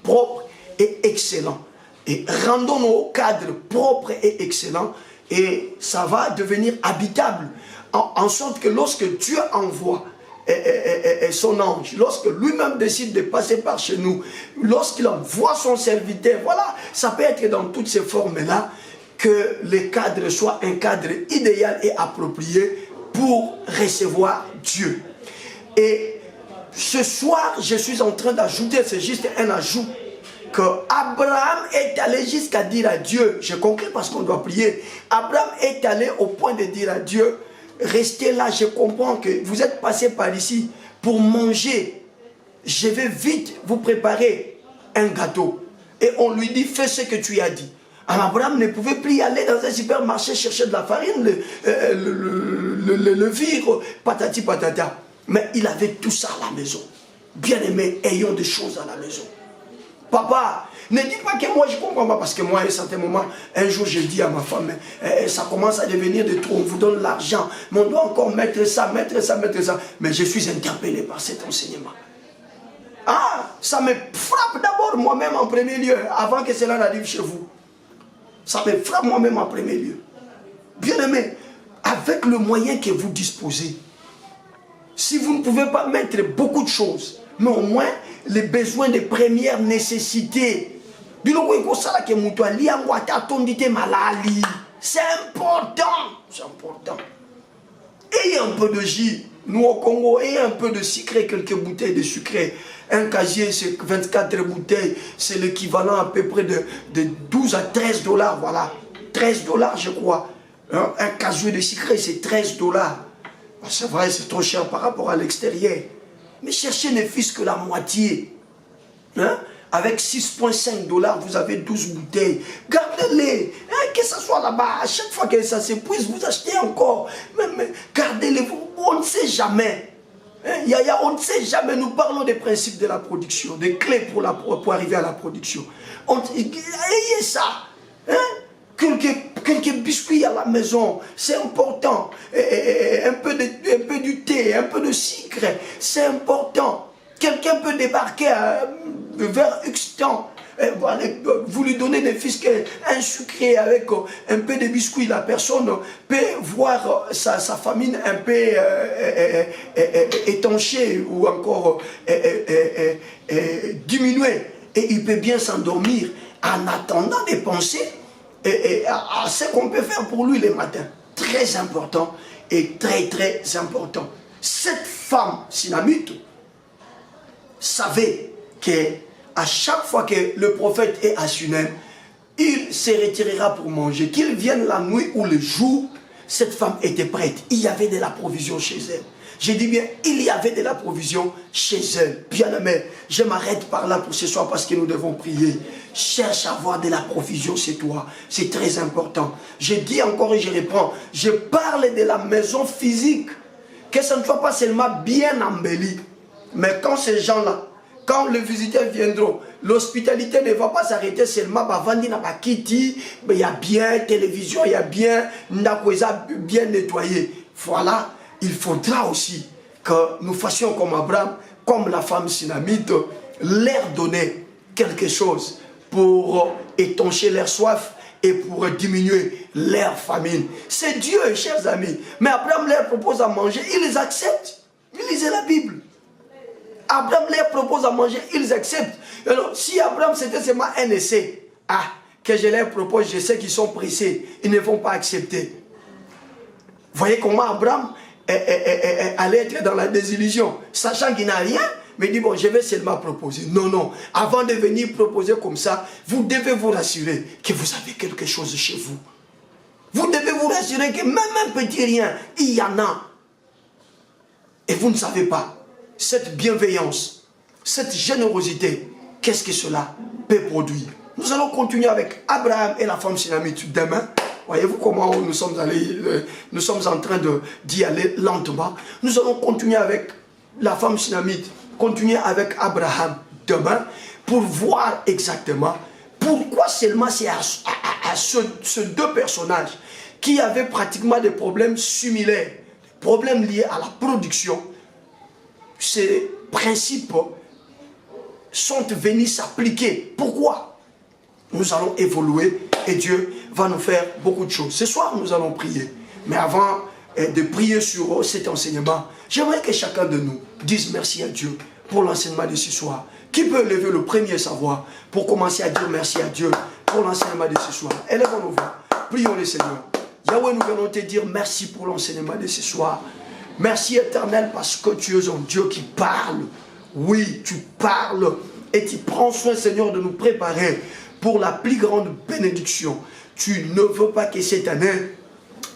propre et excellent. Et rendons nos cadres propres et excellents, et ça va devenir habitable. En sorte que lorsque Dieu envoie son ange, lorsque lui-même décide de passer par chez nous, lorsqu'il envoie son serviteur, voilà, ça peut être dans toutes ces formes-là, que le cadre soit un cadre idéal et approprié pour recevoir Dieu. Et ce soir, je suis en train d'ajouter, c'est juste un ajout, que Abraham est allé jusqu'à dire à Dieu, je conclue parce qu'on doit prier, Abraham est allé au point de dire à Dieu, restez là, je comprends que vous êtes passé par ici pour manger, je vais vite vous préparer un gâteau. Et on lui dit, fais ce que tu as dit. Alors Abraham ne pouvait plus aller dans un supermarché chercher de la farine, le vire, patati patata. Mais il avait tout ça à la maison. Bien aimé, ayons des choses à la maison. Papa, ne dites pas que moi je ne comprends pas, parce que moi à un certain moment, un jour je dis à ma femme, ça commence à devenir de trop, on vous donne l'argent, mais on doit encore mettre ça, mettre ça, mettre ça. Mais je suis interpellé par cet enseignement. Ah, ça me frappe d'abord moi-même en premier lieu, avant que cela n'arrive chez vous. Ça me frappe moi-même en premier lieu. Bien aimé, avec le moyen que vous disposez, si vous ne pouvez pas mettre beaucoup de choses, mais au moins les besoins de première nécessité. C'est important. C'est important. Ayez un peu de jus. Nous au Congo, ayez un peu de sucre, quelques bouteilles de sucre. Un casier, c'est 24 bouteilles. C'est l'équivalent à peu près de 12 à 13 $. Voilà. 13 $, je crois. Hein? Un casier de sucre, c'est 13 $. C'est vrai, c'est trop cher par rapport à l'extérieur. Mais cherchez ne fût-ce que la moitié. Hein? Avec 6,5 $, vous avez 12 bouteilles. Gardez-les. Hein, que ça soit là-bas. À chaque fois que ça s'épuise, vous achetez encore. Mais gardez-les. On ne sait jamais. Hein, on ne sait jamais. Nous parlons des principes de la production, des clés pour arriver à la production. Ayez ça. Hein? Quelques biscuits à la maison, c'est important. Un peu du thé, un peu de sucre, c'est important. Quelqu'un peut débarquer vers Uxtan. Vous lui donnez des fiscs, un sucré avec un peu de biscuits. La personne peut voir sa famine un peu étanchée ou encore diminuée. Et il peut bien s'endormir en attendant des pensées à ce qu'on peut faire pour lui le matin. Très important et très très important. Cette femme sinamite savait qu'à chaque fois que le prophète est à Sunem, il se retirera pour manger. Qu'il vienne la nuit ou le jour, cette femme était prête. Il y avait de la provision chez elle. Je dis bien, il y avait de la provision chez elle. Bien-aimé, je m'arrête par là pour ce soir parce que nous devons prier. Cherche à avoir de la provision chez toi. C'est très important. Je dis encore et je reprends. Je parle de la maison physique. Que ce ne soit pas seulement bien embelli. Mais quand ces gens-là, quand les visiteurs viendront, l'hospitalité ne va pas s'arrêter seulement il y a bien télévision, il y a bien nettoyé. Voilà, il faudra aussi que nous fassions comme Abraham, comme la femme sinamite, leur donner quelque chose pour étancher leur soif et pour diminuer leur famine. C'est Dieu, chers amis. Mais Abraham leur propose à manger, ils les acceptent. Ils lisaient la Bible. Abraham leur propose à manger, ils acceptent. Alors, si Abraham c'était seulement un essai, que je leur propose, je sais qu'ils sont pressés, ils ne vont pas accepter. Voyez comment Abraham allait être dans la désillusion, sachant qu'il n'a rien, mais il dit, bon, je vais seulement proposer. Non, non, avant de venir proposer comme ça, vous devez vous rassurer que vous avez quelque chose chez vous. Vous devez vous rassurer que même un petit rien, il y en a. Et vous ne savez pas. Cette bienveillance, cette générosité, qu'est-ce que cela peut produire? Nous allons continuer avec Abraham et la femme sinamite demain. Voyez-vous comment nous sommes allés, nous sommes en train d'y aller lentement. Nous allons continuer avec la femme sinamite, continuer avec Abraham demain pour voir exactement pourquoi seulement c'est à ces deux personnages qui avaient pratiquement des problèmes similaires, des problèmes liés à la production. Ces principes sont venus s'appliquer. Pourquoi? Nous allons évoluer et Dieu va nous faire beaucoup de choses. Ce soir, nous allons prier. Mais avant de prier sur cet enseignement, j'aimerais que chacun de nous dise merci à Dieu pour l'enseignement de ce soir. Qui peut lever le premier savoir pour commencer à dire merci à Dieu pour l'enseignement de ce soir? Élevons nos voix. Prions le Seigneur. Yahweh, nous venons te dire merci pour l'enseignement de ce soir. Merci éternel parce que tu es un Dieu qui parle. Oui, tu parles et tu prends soin, Seigneur, de nous préparer pour la plus grande bénédiction. Tu ne veux pas que cette année,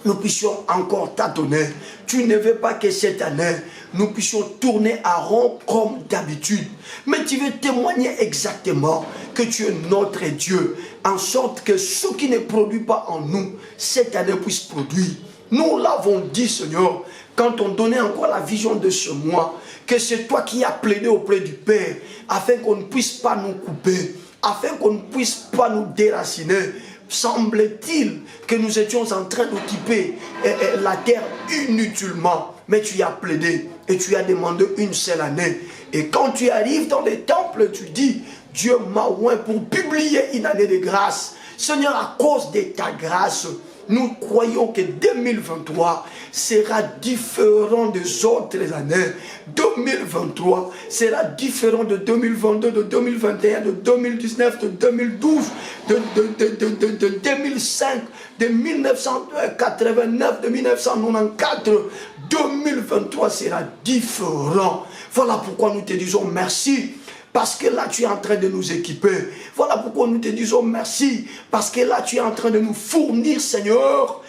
nous puissions encore t'adonner. Tu ne veux pas que cette année, nous puissions tourner à rond comme d'habitude. Mais tu veux témoigner exactement que tu es notre Dieu, en sorte que ce qui ne produit pas en nous, cette année puisse produire. Nous l'avons dit, Seigneur, quand on donnait encore la vision de ce mois, que c'est toi qui as plaidé auprès du Père, afin qu'on ne puisse pas nous couper, afin qu'on ne puisse pas nous déraciner. Semble-t-il que nous étions en train d'occuper la terre inutilement, mais tu as plaidé et tu as demandé une seule année. Et quand tu arrives dans les temples, tu dis, Dieu m'a oint pour publier une année de grâce. Seigneur, à cause de ta grâce, nous croyons que 2023 sera différent des autres années. 2023 sera différent de 2022, de 2021, de 2019, de 2012, de 2005, de 1989, de 1994. 2023 sera différent. Voilà pourquoi nous te disons merci. Parce que là, tu es en train de nous équiper. Voilà pourquoi nous te disons merci. Parce que là, tu es en train de nous fournir, Seigneur,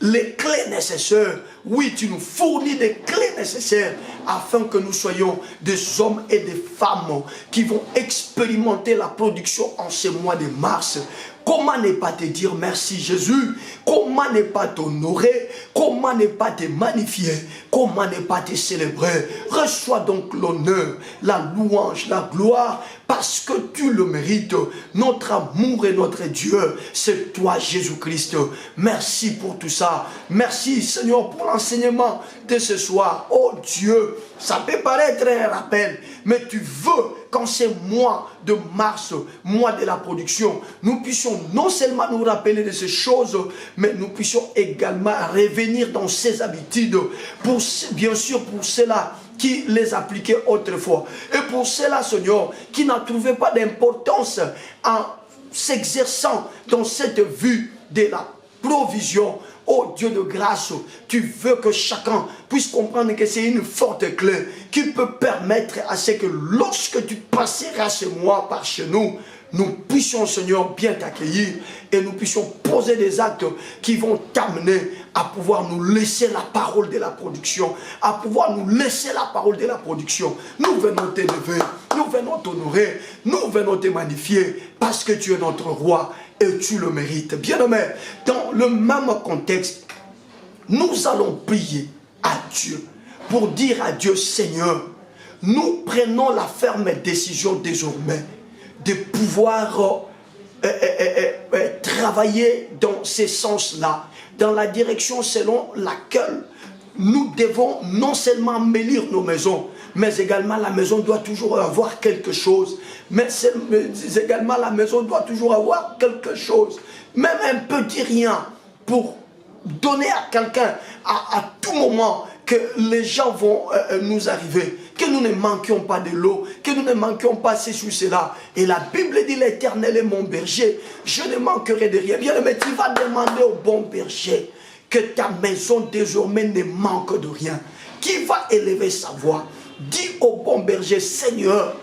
les clés nécessaires. Oui, tu nous fournis des clés nécessaires afin que nous soyons des hommes et des femmes qui vont expérimenter la production en ce mois de mars. Comment ne pas te dire merci Jésus? Comment ne pas t'honorer? Comment ne pas te magnifier? Comment ne pas te célébrer? Reçois donc l'honneur, la louange, la gloire, parce que tu le mérites. Notre amour et notre Dieu, c'est toi Jésus-Christ. Merci pour tout ça. Merci Seigneur pour l'enseignement de ce soir. Oh Dieu, ça peut paraître un rappel, mais tu veux qu'en ces mois de mars, mois de la production, nous puissions non seulement nous rappeler de ces choses, mais nous puissions également revenir dans ces habitudes, pour, bien sûr pour cela qui les appliquaient autrefois. Et pour cela, Seigneur, qui n'a trouvé pas d'importance en s'exerçant dans cette vue de la provision. Oh Dieu de grâce, tu veux que chacun puisse comprendre que c'est une forte clé qui peut permettre à ce que lorsque tu passeras ce mois par chez nous, nous puissions, Seigneur, bien t'accueillir et nous puissions poser des actes qui vont t'amener à pouvoir nous laisser la parole de la production, à pouvoir nous laisser la parole de la production. Nous venons t'élever, nous venons t'honorer, nous venons te magnifier parce que tu es notre roi et tu le mérites. Bien-aimé, dans le même contexte, nous allons prier à Dieu pour dire à Dieu, Seigneur, nous prenons la ferme décision désormais de pouvoir travailler dans ce sens-là, dans la direction selon laquelle nous devons non seulement embellir nos maisons, mais également la maison doit toujours avoir quelque chose. Mais également la maison doit toujours avoir quelque chose. Même un petit rien pour donner à quelqu'un à tout moment que les gens vont nous arriver. Que nous ne manquions pas de l'eau, que nous ne manquions pas ceci ou cela. Et la Bible dit, l'Éternel est mon berger, je ne manquerai de rien. Bien, mais tu vas demander au bon berger que ta maison désormais ne manque de rien. Qui va élever sa voix? Dis au bon berger, Seigneur,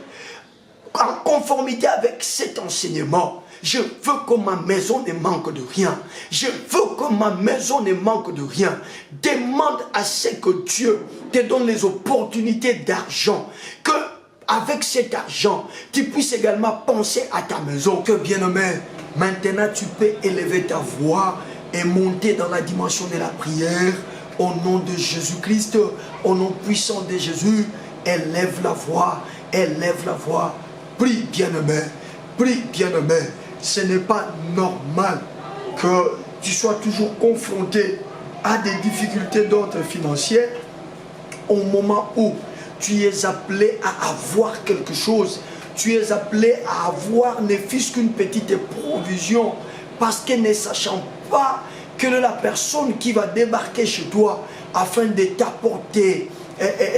en conformité avec cet enseignement, je veux que ma maison ne manque de rien. Je veux que ma maison ne manque de rien. Demande à ce que Dieu te donne les opportunités d'argent. Que avec cet argent, tu puisses également penser à ta maison. Que bien-aimé, maintenant tu peux élever ta voix et monter dans la dimension de la prière. Au nom de Jésus-Christ, au nom puissant de Jésus, élève la voix, élève la voix. Prie bien-aimé, prie bien-aimé. Ce n'est pas normal que tu sois toujours confronté à des difficultés d'ordre financier au moment où tu es appelé à avoir quelque chose. Tu es appelé à avoir ne fût-ce qu'une petite provision, parce que ne sachant pas que la personne qui va débarquer chez toi afin de t'apporter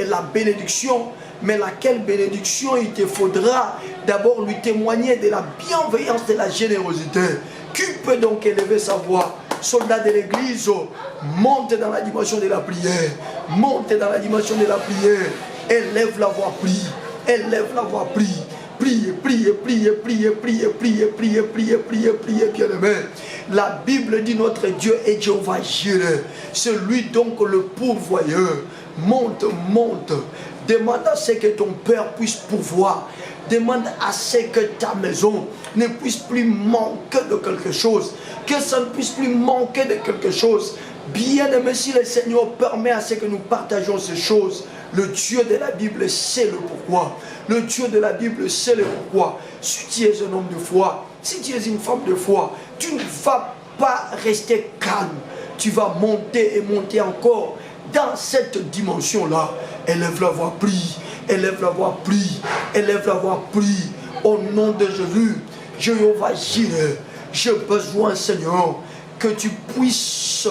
la bénédiction, mais laquelle bénédiction il te faudra d'abord lui témoigner de la bienveillance, de la générosité. Qui peut donc élever sa voix? Soldat de l'église, monte dans la dimension de la prière, monte dans la dimension de la prière, élève la voix, prie, élève la voix, prie. Priez, priez, priez, priez, priez, priez, priez, priez, priez, priez, bien-aimé. La Bible dit notre Dieu est Jéhovah Jireh, celui donc le pourvoyeur. Monte, monte. Demande à ce que ton Père puisse pourvoir. Demande à ce que ta maison ne puisse plus manquer de quelque chose. Que ça ne puisse plus manquer de quelque chose. Bien-aimé, si le Seigneur permet à ce que nous partageons ces choses, le Dieu de la Bible sait le pourquoi. Le Dieu de la Bible sait le pourquoi. Si tu es un homme de foi, si tu es une femme de foi, tu ne vas pas rester calme. Tu vas monter et monter encore dans cette dimension-là. Élève la voix, prie. Élève la voix, prie. Élève la voix, prie. Au nom de Jésus, Jéhovah Jireh, j'ai besoin, Seigneur, que tu puisses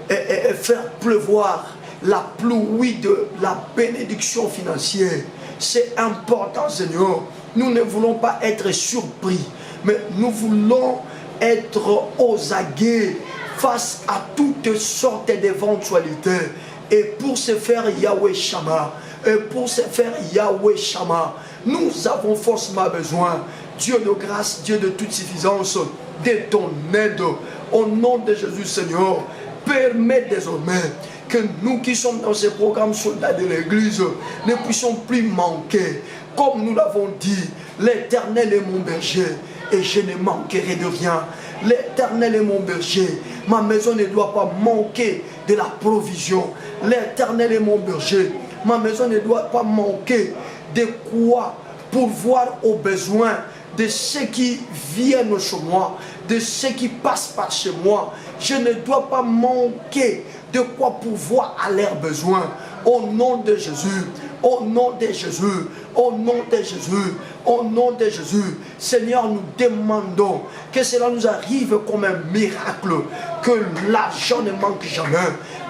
faire pleuvoir la pluie de la bénédiction financière. C'est important, Seigneur. Nous ne voulons pas être surpris, mais nous voulons être aux aguets face à toutes sortes d'éventualités. Et pour ce faire, Yahweh Shammah, et pour ce faire, Yahweh Shammah, nous avons forcément besoin, Dieu de grâce, Dieu de toute suffisance, de ton aide. Au nom de Jésus, Seigneur, permet désormais que nous qui sommes dans ces programmes soldats de l'Église ne puissions plus manquer. Comme nous l'avons dit, l'Éternel est mon berger et je ne manquerai de rien. L'Éternel est mon berger, ma maison ne doit pas manquer de la provision. L'Éternel est mon berger, ma maison ne doit pas manquer de quoi pourvoir aux besoins de ceux qui viennent chez moi, de ceux qui passent par chez moi. Je ne dois pas manquer de quoi pourvoir à leurs besoins. Au nom de Jésus, au nom de Jésus, au nom de Jésus, au nom de Jésus, Seigneur, nous demandons que cela nous arrive comme un miracle, que l'argent ne manque jamais.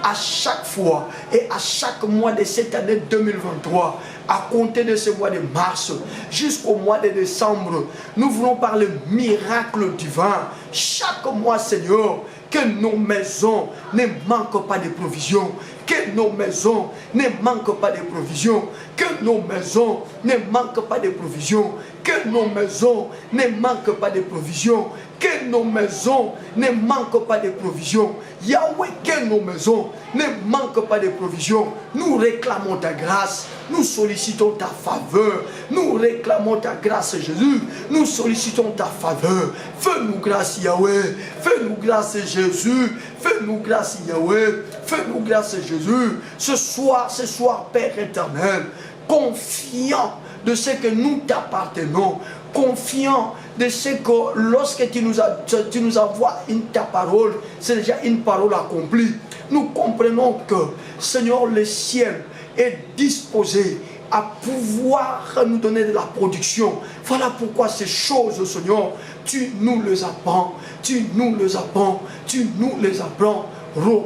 À chaque fois et à chaque mois de cette année 2023, à compter de ce mois de mars jusqu'au mois de décembre, nous voulons par le miracle divin, chaque mois, Seigneur, que nos maisons ne manquent pas de provisions, que nos maisons ne manquent pas de provisions, que nos maisons ne manquent pas de provisions, que nos maisons ne manquent pas de provisions, que nos maisons ne manquent pas de provisions. Yahweh, que nos maisons ne manquent pas de provisions. Nous réclamons ta grâce, nous sollicitons ta faveur, nous réclamons ta grâce, Jésus, nous sollicitons ta faveur. Fais-nous grâce, Yahweh, fais-nous grâce, Jésus, fais-nous grâce, Yahweh, fais-nous grâce, Jésus. Ce soir, Père éternel, confiant de ce que nous t'appartenons, confiant de ce que lorsque tu nous envoies ta parole, c'est déjà une parole accomplie. Nous comprenons que, Seigneur, le ciel est disposé à pouvoir nous donner de la production. Voilà pourquoi ces choses, Seigneur, tu nous les apprends, tu nous les apprends, tu nous les apprends. Nous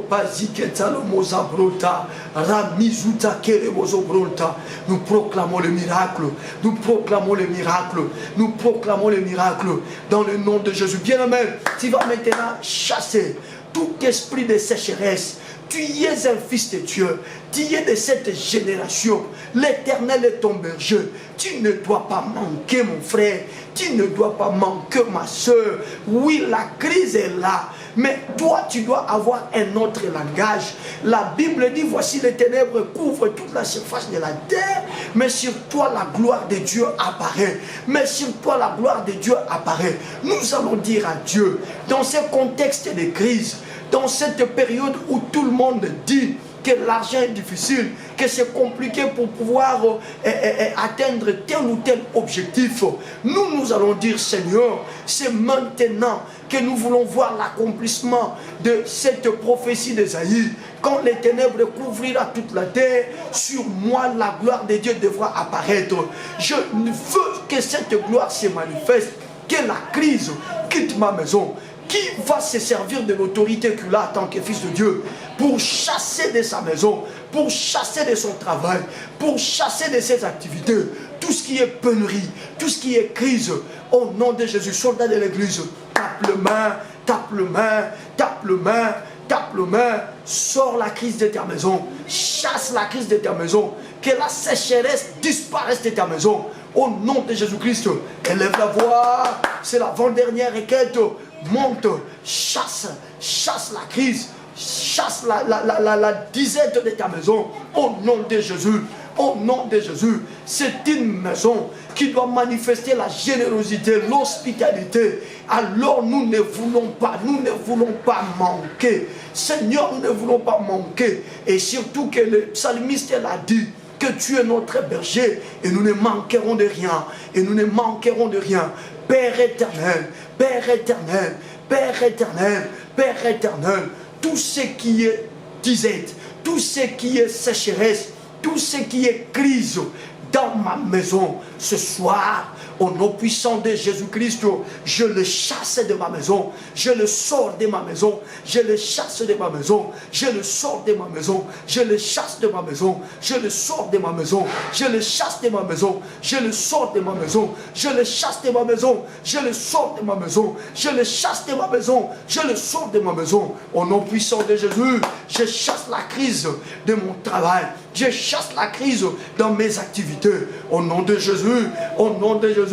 proclamons le miracle, nous proclamons le miracle, nous proclamons le miracle dans le nom de Jésus. Bien-aimé, tu vas maintenant chasser tout esprit de sécheresse. Tu es un fils de Dieu, tu es de cette génération. L'Éternel est ton berger. Tu ne dois pas manquer, mon frère. Tu ne dois pas manquer, ma soeur. Oui, la crise est là, mais toi, tu dois avoir un autre langage. La Bible dit, voici les ténèbres couvrent toute la surface de la terre, mais sur toi, la gloire de Dieu apparaît. Mais sur toi, la gloire de Dieu apparaît. Nous allons dire à Dieu, dans ce contexte de crise, dans cette période où tout le monde dit que l'argent est difficile, que c'est compliqué pour pouvoir atteindre tel ou tel objectif, nous allons dire, Seigneur, c'est maintenant que nous voulons voir l'accomplissement de cette prophétie d'Ésaïe. Quand les ténèbres couvrira toute la terre, sur moi la gloire de Dieu devra apparaître. Je veux que cette gloire se manifeste, que la crise quitte ma maison. Qui va se servir de l'autorité qu'il a en tant que fils de Dieu pour chasser de sa maison, pour chasser de son travail, pour chasser de ses activités, tout ce qui est pénurie, tout ce qui est crise, au nom de Jésus, soldat de l'église, tape le main, tape le main, tape le main, tape le main, sors la crise de ta maison, chasse la crise de ta maison, que la sécheresse disparaisse de ta maison, au nom de Jésus-Christ. Élève la voix, c'est l'avant-dernière requête. Monte, chasse la crise, chasse la disette de ta maison, au nom de Jésus, au nom de Jésus. C'est une maison qui doit manifester la générosité, l'hospitalité. Alors nous ne voulons pas manquer. Seigneur, nous ne voulons pas manquer. Et surtout que le psalmiste l'a dit, que tu es notre berger et nous ne manquerons de rien. Et nous ne manquerons de rien. Père éternel, Père éternel, Père éternel, Père éternel, tout ce qui est disette, tout ce qui est sécheresse, tout ce qui est crise dans ma maison, ce soir, au nom puissant de Jésus-Christ, je le chasse de ma maison, je le sors de ma maison, je le chasse de ma maison, je le sors de ma maison, je le chasse de ma maison, je le sors de ma maison, je le chasse de ma maison, je le sors de ma maison, je le chasse de ma maison, je le sors de ma maison, je le chasse de ma maison, je le sors de ma maison, au nom puissant de Jésus, je chasse la crise de mon travail, je chasse la crise dans mes activités, au nom de Jésus, au nom de Jésus,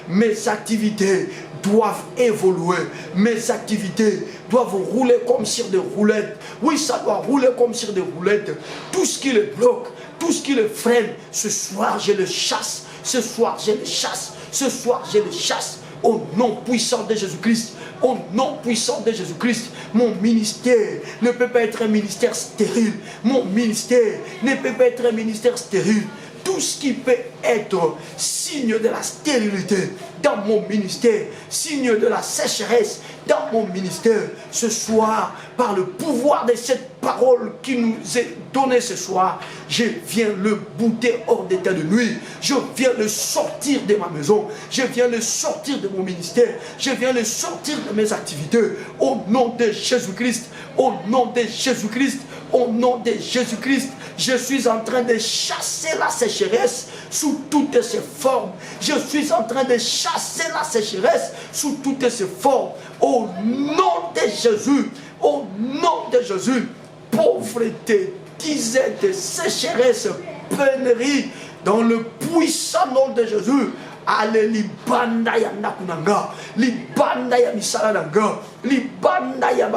mes activités doivent évoluer. Mes activités doivent rouler comme sur des roulettes. Oui, ça doit rouler comme sur des roulettes. Tout ce qui le bloque, tout ce qui le freine, ce soir, je le chasse. Ce soir, je le chasse. Ce soir, je le chasse. Au nom puissant de Jésus-Christ. Au nom puissant de Jésus-Christ, mon ministère ne peut pas être un ministère stérile. Mon ministère ne peut pas être un ministère stérile. Tout ce qui peut être signe de la stérilité dans mon ministère, signe de la sécheresse dans mon ministère, ce soir, par le pouvoir de cette parole qui nous est donnée ce soir, je viens le bouter hors d'état de nuit. Je viens le sortir de ma maison. Je viens le sortir de mon ministère. Je viens le sortir de mes activités. Au nom de Jésus-Christ, au nom de Jésus-Christ, au nom de Jésus-Christ, je suis en train de chasser la sécheresse sous toutes ses formes. Je suis en train de chasser la sécheresse sous toutes ses formes. Au nom de Jésus, au nom de Jésus, pauvreté, disette, sécheresse, pénurie, dans le puissant nom de Jésus. Allez, libanda ya nakunanga, libanda ya misala nanga, libanda ya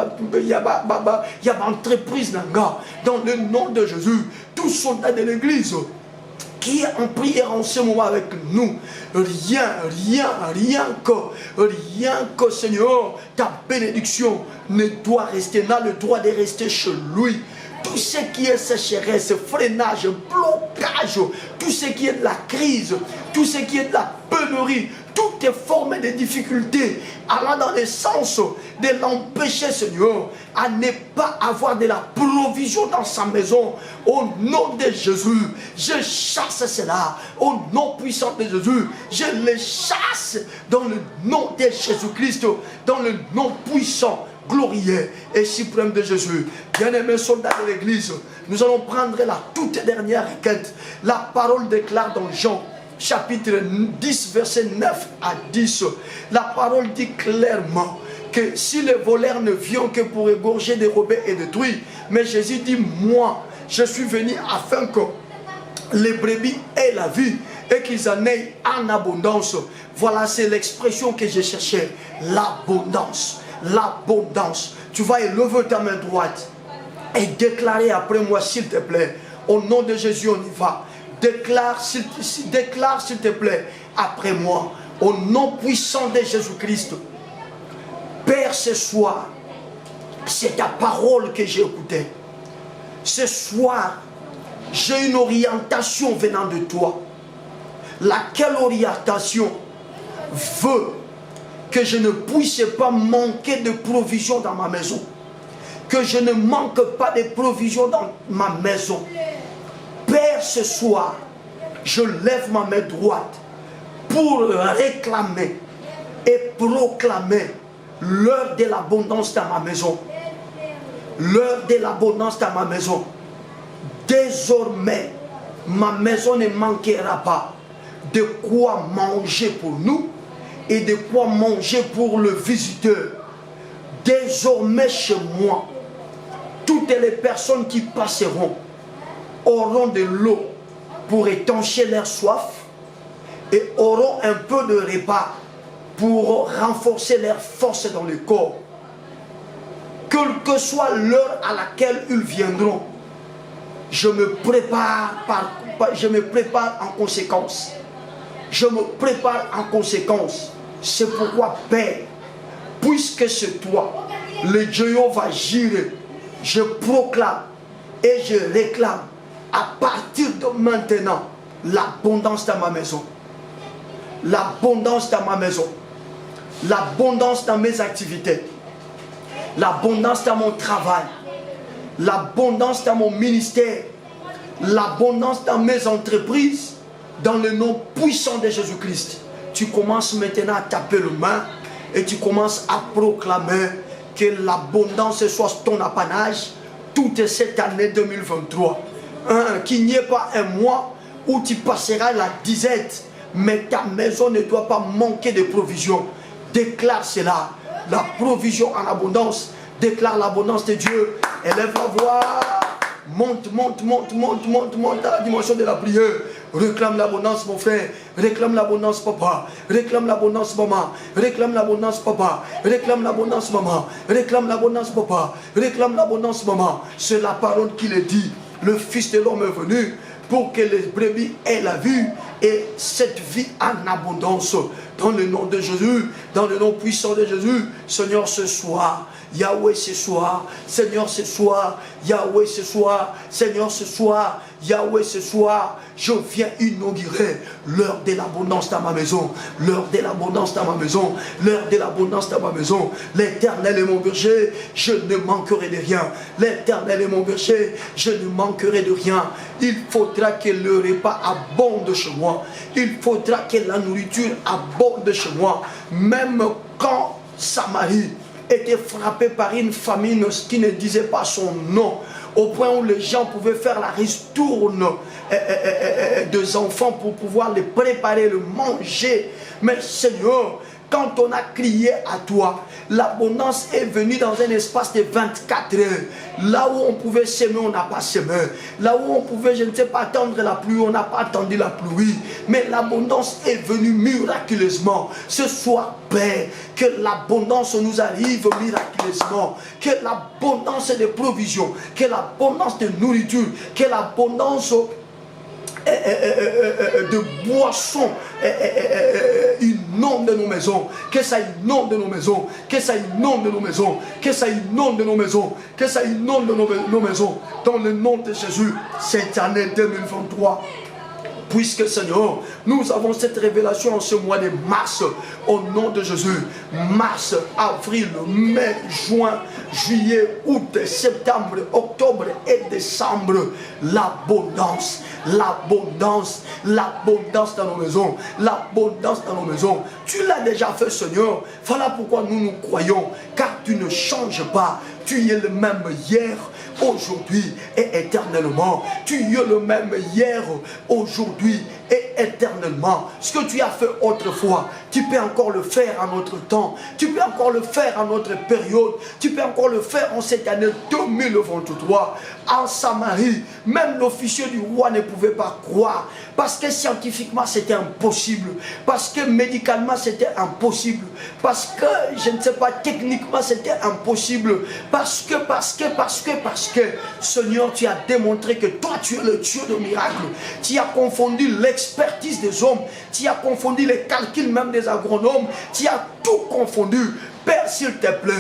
entreprise nanga. Dans le nom de Jésus, tous soldats de l'église qui est en prière en ce moment avec nous, rien que Seigneur, ta bénédiction ne doit rester, n'a le droit de rester chez lui. Tout ce qui est sécheresse, freinage, blocage, tout ce qui est de la crise, tout ce qui est de la pénurie, toutes les formes de difficultés allant dans le sens de l'empêcher, Seigneur, à ne pas avoir de la provision dans sa maison. Au nom de Jésus, je chasse cela. Au nom puissant de Jésus, je les chasse dans le nom de Jésus-Christ, dans le nom puissant, glorieux et suprême de Jésus. Bien-aimés soldats de l'église, nous allons prendre la toute dernière requête. La parole déclare dans Jean chapitre 10 verset 9 à 10. La parole dit clairement que si les voleurs ne viennent que pour égorger, dérober et détruire, mais Jésus dit, moi je suis venu afin que les brebis aient la vie et qu'ils en aient en abondance. Voilà, c'est l'expression que je cherchais, l'abondance. L'abondance. Tu vas élever ta main droite et déclarer après moi, s'il te plaît. Au nom de Jésus, on y va. Déclare s'il te plaît après moi. Au nom puissant de Jésus-Christ. Père, ce soir, c'est ta parole que j'ai écoutée. Ce soir, j'ai une orientation venant de toi. Laquelle orientation veut que je ne puisse pas manquer de provisions dans ma maison. Que je ne manque pas de provisions dans ma maison. Père, ce soir, je lève ma main droite pour réclamer et proclamer l'heure de l'abondance dans ma maison. L'heure de l'abondance dans ma maison. Désormais, ma maison ne manquera pas de quoi manger pour nous et de quoi manger pour le visiteur. Désormais chez moi, toutes les personnes qui passeront auront de l'eau pour étancher leur soif et auront un peu de repas pour renforcer leur force dans le corps. Quelle que soit l'heure à laquelle ils viendront, je me prépare en conséquence. Je me prépare en conséquence. C'est pourquoi, Père, puisque c'est toi, le Jéhovah Jireh, je proclame et je réclame à partir de maintenant l'abondance dans ma maison. L'abondance dans ma maison. L'abondance dans mes activités. L'abondance dans mon travail. L'abondance dans mon ministère. L'abondance dans mes entreprises. Dans le nom puissant de Jésus-Christ. Tu commences maintenant à taper le main et tu commences à proclamer que l'abondance soit ton apanage toute cette année 2023. Qu'il n'y ait pas un mois où tu passeras la disette, mais ta maison ne doit pas manquer de provisions. Déclare cela, la provision en abondance. Déclare l'abondance de Dieu. Élève la voix. Monte à la dimension de la prière. Réclame l'abondance, mon frère. Réclame l'abondance, papa. Réclame l'abondance, maman. Réclame l'abondance, papa. Réclame l'abondance, maman. Réclame l'abondance, papa. Réclame l'abondance, maman. C'est la parole qu'il est dit. Le Fils de l'homme est venu pour que les brebis aient la vue et cette vie en abondance. Dans le nom de Jésus, dans le nom puissant de Jésus, Seigneur, ce soir, Yahweh, ce soir, Seigneur, ce soir, Yahweh, ce soir, Seigneur, ce soir, Yahweh, ce soir, je viens inaugurer l'heure de l'abondance dans ma maison, l'heure de l'abondance dans ma maison, l'heure de l'abondance dans ma maison. L'Éternel est mon berger, je ne manquerai de rien. L'Éternel est mon berger, je ne manquerai de rien. Il faudra que le repas abonde chez moi. Il faudra que la nourriture abonde chez moi. Même quand Samarie était frappée par une famine qui ne disait pas son nom, au point où les gens pouvaient faire la ristourne des enfants pour pouvoir les préparer, le manger. Mais Seigneur, quand on a crié à toi, l'abondance est venue dans un espace de 24 heures. Là où on pouvait s'aimer, on n'a pas s'aimé. Là où on pouvait, je ne sais pas, attendre la pluie, on n'a pas attendu la pluie. Mais l'abondance est venue miraculeusement. Ce soir, Père, que l'abondance nous arrive miraculeusement. Que l'abondance de provisions, que l'abondance de nourriture, que l'abondance de boissons inonde nos maisons, que ça inonde nos maisons, que ça inonde nos maisons, que ça inonde nos maisons, que ça inonde nos maisons, dans le nom de Jésus, cette année 2023. Puisque Seigneur, nous avons cette révélation en ce mois de mars, au nom de Jésus. Mars, avril, mai, juin, juillet, août, septembre, octobre et décembre. L'abondance, l'abondance, l'abondance dans nos maisons, l'abondance dans nos maisons. Tu l'as déjà fait, Seigneur. Voilà pourquoi nous nous croyons, car tu ne changes pas. Tu es le même hier, aujourd'hui et éternellement. Tu es le même hier, aujourd'hui et éternellement. Ce que tu as fait autrefois, tu peux encore le faire en notre temps. Tu peux encore le faire en notre période. Tu peux encore le faire en cette année 2023. En Samarie, même l'officier du roi ne pouvait pas croire. Parce que scientifiquement c'était impossible. Parce que médicalement c'était impossible. Parce que, je ne sais pas, techniquement c'était impossible. Parce que, Seigneur, tu as démontré que toi tu es le Dieu de miracles. Tu as confondu l'expertise des hommes. Tu as confondu les calculs même des agronomes. Tu as tout confondu. Père, s'il te plaît,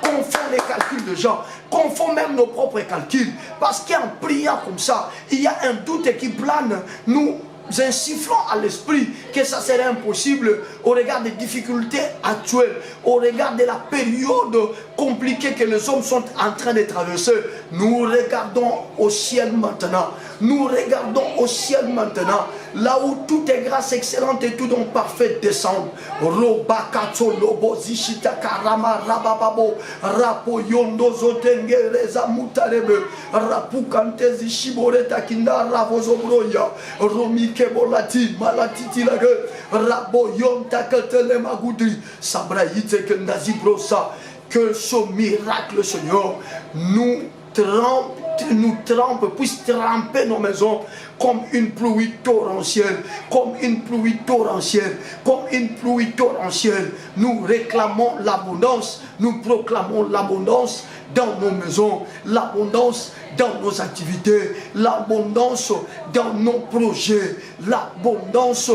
confonds les calculs de gens, confonds même nos propres calculs, parce qu'en priant comme ça, il y a un doute qui plane. Nous insufflons à l'esprit que ça serait impossible au regard des difficultés actuelles, au regard de la période compliquée que les hommes sont en train de traverser. Nous regardons au ciel maintenant. Nous regardons au ciel maintenant, là où tout est grâce excellente et tout donc parfait descend. Robakato lobo zishita karama rabababo rapo yondo zotenge reza mutarebe rapu kante zishiboreta kinda ravozobroya romi kebolati malatiti lage rabo yonta katele magudri sabraïte kendazi brosa. Que ce miracle, Seigneur, nous trempe, puisse tremper nos maisons comme une pluie torrentielle, comme une pluie torrentielle, comme une pluie torrentielle. Nous réclamons l'abondance, nous proclamons l'abondance dans nos maisons, l'abondance dans nos activités, l'abondance dans nos projets, l'abondance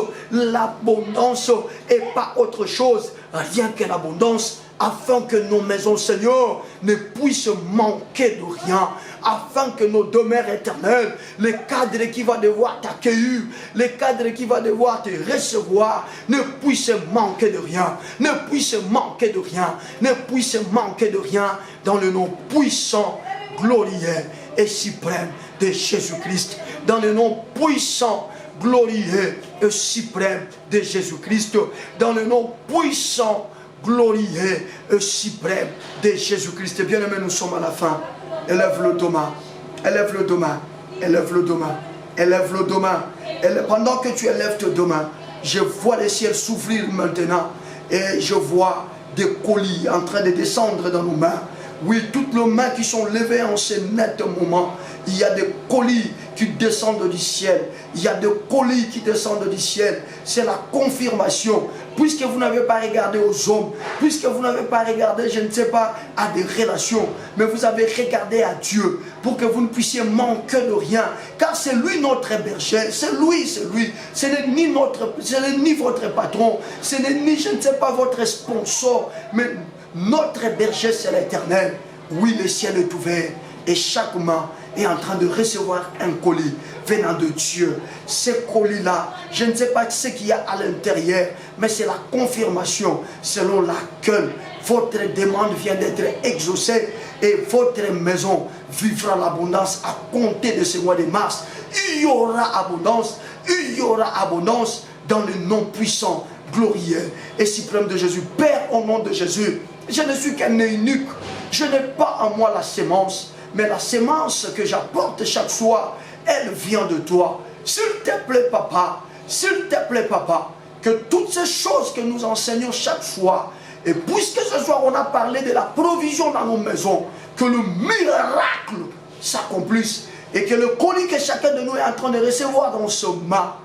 et pas autre chose, rien que l'abondance, afin que nos maisons, Seigneur, ne puissent manquer de rien, afin que nos demeures éternelles, les cadres qui vont devoir t'accueillir, les cadres qui vont devoir te recevoir, ne puissent manquer de rien, ne puissent manquer de rien, ne puissent manquer de rien, dans le nom puissant, glorieux et suprême de Jésus-Christ, dans le nom puissant, glorieux et suprême de Jésus-Christ, dans le nom puissant, glorieux et suprême de Jésus-Christ. Bien-aimés, nous sommes à la fin. Élève le dos main, élève le dos main, élève le dos main, élève le dos main. Pendant que tu élèves tes deux mains, je vois le ciel s'ouvrir maintenant et je vois des colis en train de descendre dans nos mains. Oui, toutes les mains qui sont levées en ce net moment, il y a des colis qui descendent du ciel. Il y a des colis qui descendent du ciel. C'est la confirmation. Puisque vous n'avez pas regardé aux hommes, puisque vous n'avez pas regardé, je ne sais pas, à des relations, mais vous avez regardé à Dieu pour que vous ne puissiez manquer de rien. Car c'est lui notre berger, c'est lui. Ce n'est ni votre patron, ce n'est ni, je ne sais pas, votre sponsor, mais notre berger, c'est l'Éternel. Oui, le ciel est ouvert et chaque main est en train de recevoir un colis venant de Dieu. Ce colis-là, je ne sais pas ce qu'il y a à l'intérieur, mais c'est la confirmation selon laquelle votre demande vient d'être exaucée et votre maison vivra l'abondance à compter de ce mois de mars. Il y aura abondance dans le nom puissant, glorieux et suprême de Jésus. Père, au nom de Jésus, je ne suis qu'un eunuque. Je n'ai pas en moi la sémence, mais la sémence que j'apporte chaque soir, elle vient de toi. S'il te plaît, papa, que toutes ces choses que nous enseignons chaque soir, et puisque ce soir on a parlé de la provision dans nos maisons, que le miracle s'accomplisse et que le colis que chacun de nous est en train de recevoir dans ce mois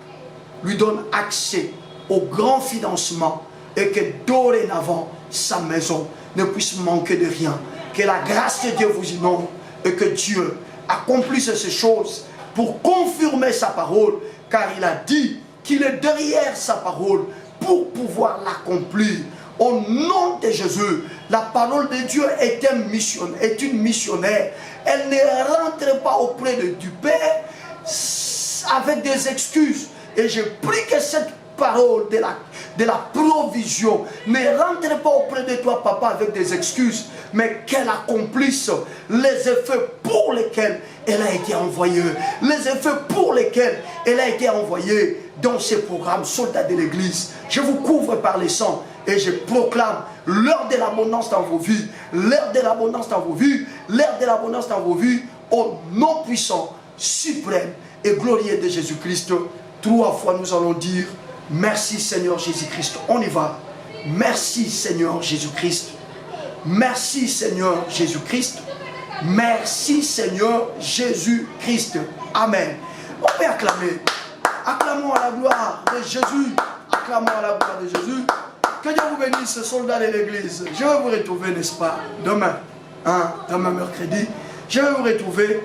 lui donne accès au grand financement et que dorénavant sa maison ne puisse manquer de rien. Que la grâce de Dieu vous inonde et que Dieu accomplisse ces choses pour confirmer sa parole, car il a dit qu'il est derrière sa parole pour pouvoir l'accomplir. Au nom de Jésus, la parole de Dieu est une missionnaire. Elle ne rentre pas auprès du Père avec des excuses. Et je prie que cette parole de la provision ne rentre pas auprès de toi, papa, avec des excuses, mais qu'elle accomplisse les effets pour lesquels elle a été envoyée. Les effets pour lesquels elle a été envoyée dans ces programmes soldats de l'Église. Je vous couvre par le sang et je proclame l'heure de l'abondance dans vos vies, l'heure de l'abondance dans vos vies, l'heure de l'abondance dans vos vies, au nom puissant, suprême et glorieux de Jésus-Christ. 3 fois nous allons dire merci Seigneur Jésus-Christ. On y va. Merci Seigneur Jésus-Christ. Merci Seigneur Jésus-Christ. Merci Seigneur Jésus-Christ. Amen. On peut acclamer. Acclamons à la gloire de Jésus. Acclamons à la gloire de Jésus. Que Dieu vous bénisse, soldats de l'Église. Je vais vous retrouver, n'est-ce pas, demain, demain mercredi. Je vais vous retrouver.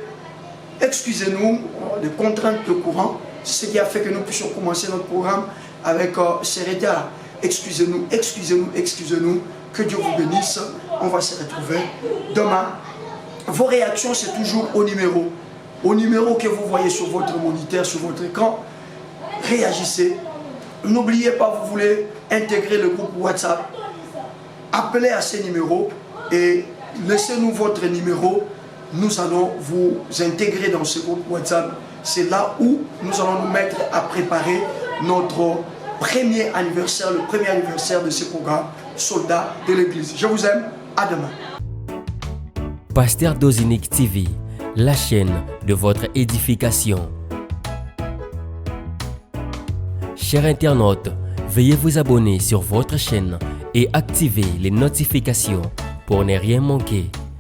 Excusez-nous des contraintes de courant. C'est ce qui a fait que nous puissions commencer notre programme avec ces retards. Excusez-nous. Que Dieu vous bénisse. On va se retrouver demain. Vos réactions, c'est toujours au numéro que vous voyez sur votre moniteur, sur votre écran. Réagissez. N'oubliez pas, vous voulez intégrer le groupe WhatsApp. Appelez à ce numéro et laissez-nous votre numéro. Nous allons vous intégrer dans ce groupe WhatsApp. C'est là où nous allons nous mettre à préparer notre premier anniversaire, le premier anniversaire de ce programme, Soldats de l'Église. Je vous aime, à demain. Pasteur Dozinique TV, la chaîne de votre édification. Chers internautes, veuillez vous abonner sur votre chaîne et activer les notifications pour ne rien manquer.